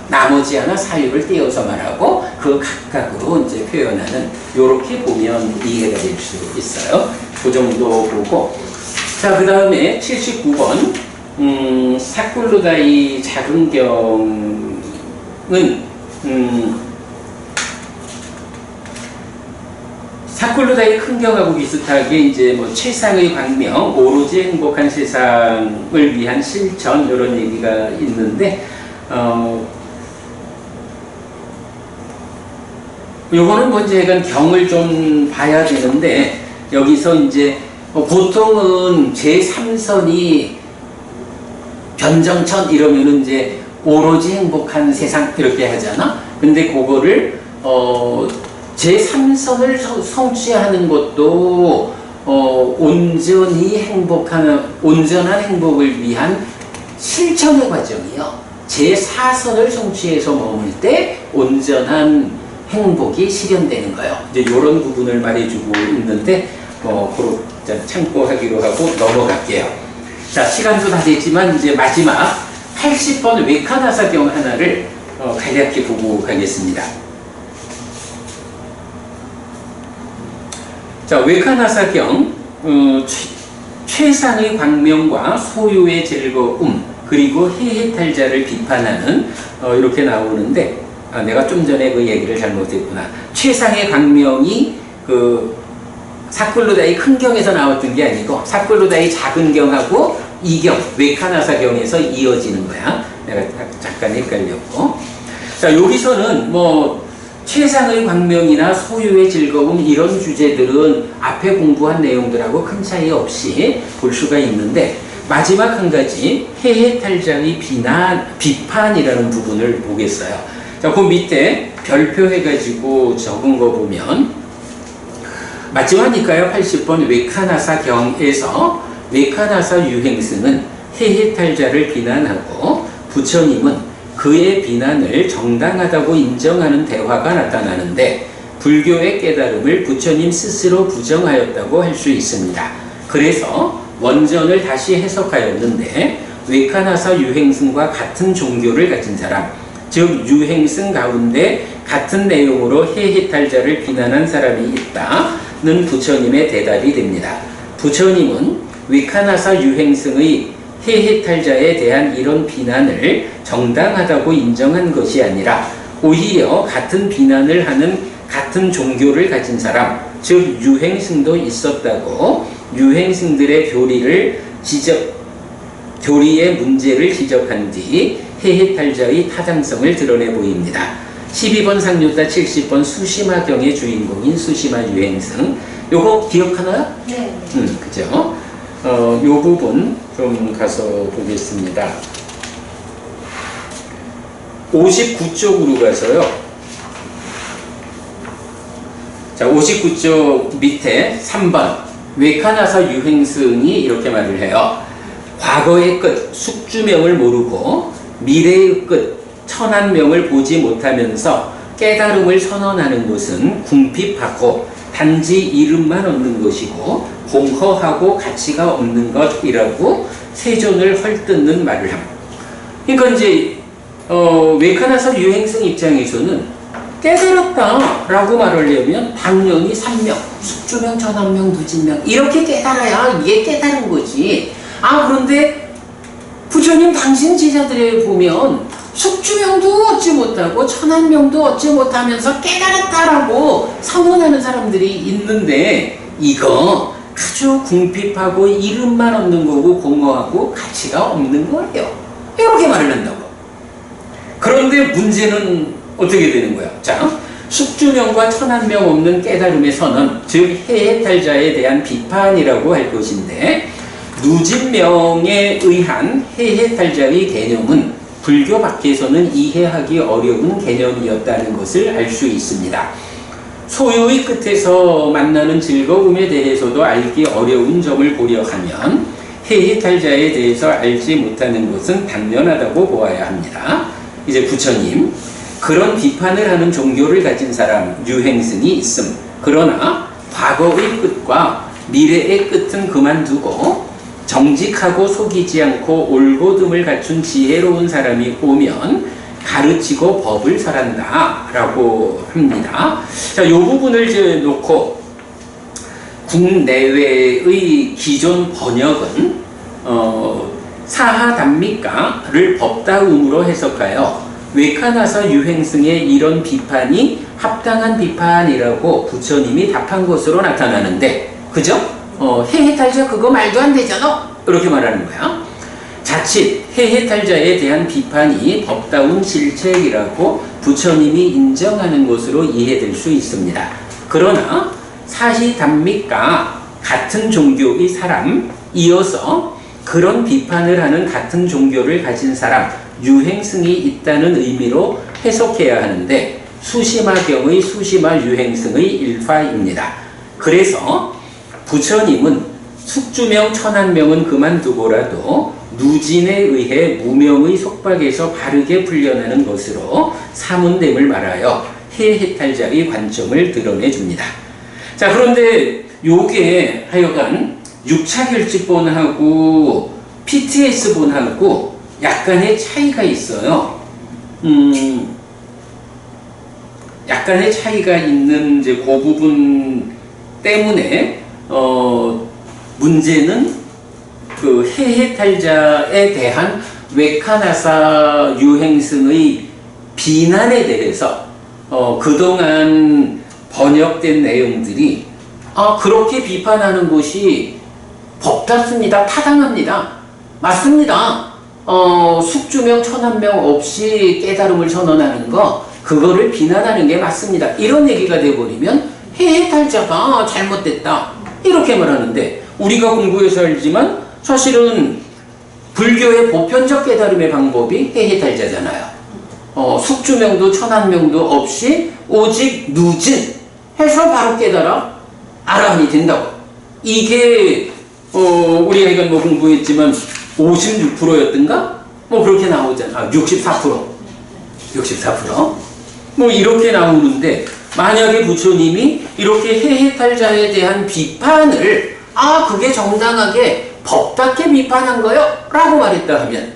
나머지 하나 사유를 떼어서 말하고 그 각각으로 이제 표현하는 요렇게 보면 이해가 될 수 있어요. 그 정도 보고 자 그 다음에 79번 사꿀루다이 작은 경은 사꿀루다이 큰 경하고 비슷하게 이제 뭐 최상의 광명, 오로지 행복한 세상을 위한 실천 이런 얘기가 있는데 요거는 뭐 이제 약간 경을 좀 봐야 되는데 여기서 이제 보통은 제3선이 변정천 이러면은 이제 오로지 행복한 세상 이렇게 하잖아. 근데 그거를 제3선을 성취하는 것도 온전한 행복을 위한 실천의 과정이요. 제4선을 성취해서 머물 때 온전한 행복이 실현되는 거예요. 이제 이런 부분을 말해주고 있는데 참고하기로 하고 넘어갈게요. 자, 시간도 다 됐지만 이제 마지막 80번 외카나사경 하나를 간략히 보고 가겠습니다. 자, 외카나사경 최상의 광명과 소유의 즐거움 그리고 해해탈자를 비판하는 이렇게 나오는데 내가 좀 전에 그 얘기를 잘못했구나. 최상의 광명이 그 사꿀루다이 큰 경에서 나왔던 게 아니고 사꿀루다이 작은 경하고 이경 외카나사경에서 이어지는 거야. 내가 잠깐 헷갈렸고. 자, 여기서는 뭐 최상의 광명이나 소유의 즐거움 이런 주제들은 앞에 공부한 내용들하고 큰 차이 없이 볼 수가 있는데 마지막 한 가지 해해탈자의 비판이라는 부분을 보겠어요. 자, 그 밑에 별표해가지고 적은 거 보면 맞지만니까요. 80번 외카나사경에서 외카나사 유행승은 해해탈자를 비난하고 부처님은 그의 비난을 정당하다고 인정하는 대화가 나타나는데 불교의 깨달음을 부처님 스스로 부정하였다고 할 수 있습니다. 그래서 원전을 다시 해석하였는데 외카나사 유행승과 같은 종교를 가진 사람, 즉 유행승 가운데 같은 내용으로 해해탈자를 비난한 사람이 있다는 부처님의 대답이 됩니다. 부처님은 위카나사 유행승의 해해탈자에 대한 이런 비난을 정당하다고 인정한 것이 아니라 오히려 같은 비난을 하는 같은 종교를 가진 사람, 즉 유행승도 있었다고 유행승들의 교리의 문제를 지적한 뒤 해해탈자의 타당성을 드러내 보입니다. 12번 상류타 70번 수시마경의 주인공인 수시마 유행승, 요거 기억하나요? 네. 그죠? 요 부분 좀 가서 보겠습니다. 59쪽으로 가서요. 자, 59쪽 밑에 3번 외카나사 유행승이 이렇게 말을 해요. 과거의 끝, 숙주명을 모르고 미래의 끝, 천한명을 보지 못하면서 깨달음을 선언하는 것은 궁핍하고 단지 이름만 얻는 것이고 공허하고 가치가 없는 것이라고 세존을 헐뜯는 말을 합니다. 그러니까 이제 외카나사 유행승 입장에서는 깨달았다라고 말하려면 당연히 삼명, 숙주명, 천한명, 무진명 이렇게 깨달아야 이게 깨달은 거지. 그런데 부처님 당신 제자들에 보면 숙주명도 얻지 못하고 천한명도 얻지 못하면서 깨달았다라고 선언하는 사람들이 있는데 이거 아주 궁핍하고 이름만 얻는 거고 공허하고 가치가 없는 거예요. 이렇게 말을 한다고. 그런데 문제는 어떻게 되는 거야? 자, 숙주명과 천한명 없는 깨달음의 선언, 즉 해해탈자에 대한 비판이라고 할 것인데 누진명에 의한 해해탈자의 개념은 불교 밖에서는 이해하기 어려운 개념이었다는 것을 알 수 있습니다. 소유의 끝에서 만나는 즐거움에 대해서도 알기 어려운 점을 고려하면 해해탈자에 대해서 알지 못하는 것은 당연하다고 보아야 합니다. 이제 부처님, 그런 비판을 하는 종교를 가진 사람 유행승이 있음. 그러나 과거의 끝과 미래의 끝은 그만두고 정직하고 속이지 않고 올곧음을 갖춘 지혜로운 사람이 오면 가르치고 법을 설한다 라고 합니다. 자, 요 부분을 이제 놓고 국내외의 기존 번역은 사하담미가를 법다움으로 해석하여 외카나사 유행승의 이런 비판이 합당한 비판이라고 부처님이 답한 것으로 나타나는데, 그죠? 해해탈자 그거 말도 안 되잖아? 이렇게 말하는 거야. 자칫 해해탈자에 대한 비판이 법다운 실책이라고 부처님이 인정하는 것으로 이해될 수 있습니다. 그러나 사시담미가 같은 종교의 사람, 이어서 그런 비판을 하는 같은 종교를 가진 사람, 유행승이 있다는 의미로 해석해야 하는데 수시마경의 수시마 유행승의 일파입니다. 그래서 부처님은 숙주명 천한명은 그만두고라도 누진에 의해 무명의 속박에서 바르게 풀려나는 것으로 사문됨을 말하여 해해탈자의 관점을 드러내줍니다. 자, 그런데 요게 하여간 6차 결집본하고 PTS본하고 약간의 차이가 있어요. 약간의 차이가 있는 이제 그 부분 때문에 문제는 그 해해탈자에 대한 외카나사 유행승의 비난에 대해서 그동안 번역된 내용들이 그렇게 비판하는 것이 법답습니다. 타당합니다. 맞습니다. 숙주명 천한명 없이 깨달음을 선언하는 거 그거를 비난하는 게 맞습니다. 이런 얘기가 돼버리면 해해탈자가 잘못됐다 이렇게 말하는데 우리가 공부해서 알지만 사실은 불교의 보편적 깨달음의 방법이 해해탈자잖아요. 숙주명도 천한명도 없이 오직 누진 해서 바로 깨달아 아라한이 된다고. 이게 우리가 이건 뭐 공부했지만 56%였던가? 뭐 그렇게 나오잖아. 64%. 뭐 이렇게 나오는데 만약에 부처님이 이렇게 해해탈자에 대한 비판을 그게 정당하게 법답게 비판한 거요? 라고 말했다 하면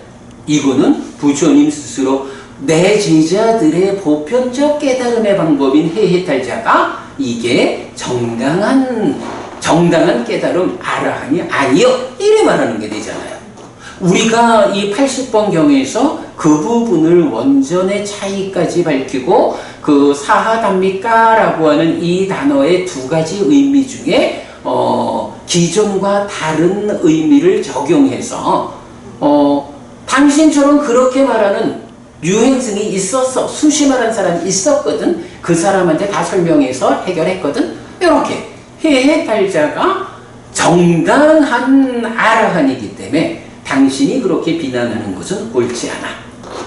이거는 부처님 스스로 내 제자들의 보편적 깨달음의 방법인 해해탈자가 이게 정당한 깨달음 아라한이 아니요 이래 말하는 게 되잖아요. 우리가 이 80번 경에서 그 부분을 원전의 차이까지 밝히고 그 사하담미까라고 하는 이 단어의 두 가지 의미 중에 기존과 다른 의미를 적용해서 당신처럼 그렇게 말하는 유행성이 있었어. 수시말한 사람이 있었거든. 그 사람한테 다 설명해서 해결했거든. 이렇게 해해탈자가 정당한 아라한이기 때문에 당신이 그렇게 비난하는 것은 옳지 않아.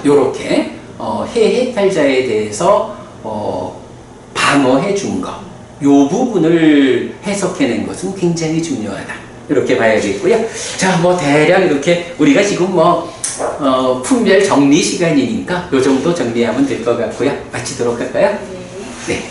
이렇게 해해탈자에 대해서 방어해 준 것. 요 부분을 해석해낸 것은 굉장히 중요하다. 이렇게 봐야겠고요. 자, 뭐 대략 이렇게 우리가 지금 품별 정리 시간이니까 요 정도 정리하면 될 것 같고요. 마치도록 할까요? 네.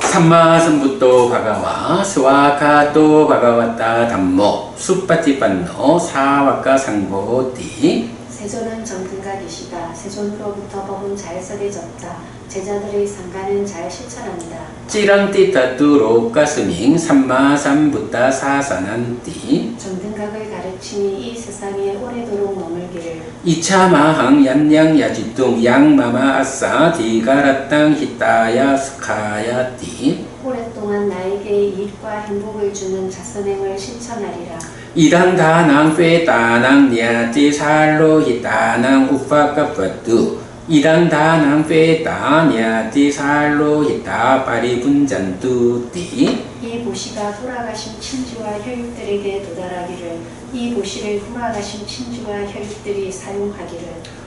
삼마삼부토 바가와 스와카토 바가와타 담모 수파티판노 사와카 상보티. 세존은 정등가 계시다. 세존으로부터 법은 잘 써내졌다. 제자들의 상가는 잘 실천한다. 찌랑띠타뚜 로까스밍 삼마삼부타 사사난띠. 정등각을 가르치니 이 세상에 오래도록 머물기를. 이차마항 얌양야지뚱 양마마 아싸 디가라땅 히타야 스카야띠. 오랫동안 나에게 이익과 행복을 주는 자선행을 실천하리라. 이당다낭 페따낭 니아띠 살로 히타낭 우파카파뚜. 이당다낭 페따 니아띠 살로 히타 파리분잔뚜띠. 이 보시가 돌아가신 친지와 혈육들에게 도달하기를. 이 보시를 돌아가신 친지와 혈육들이 사용하기를.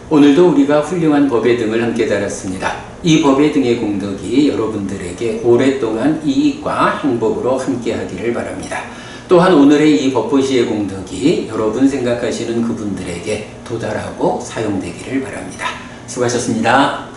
오늘도 우리가 훌륭한 법의 등을 함께 달았습니다. 이 법의 등의 공덕이 여러분들에게 오랫동안 이익과 행복으로 함께 하기를 바랍니다. 또한 오늘의 이 법보시의 공덕이 여러분 생각하시는 그분들에게 도달하고 사용되기를 바랍니다. 수고하셨습니다.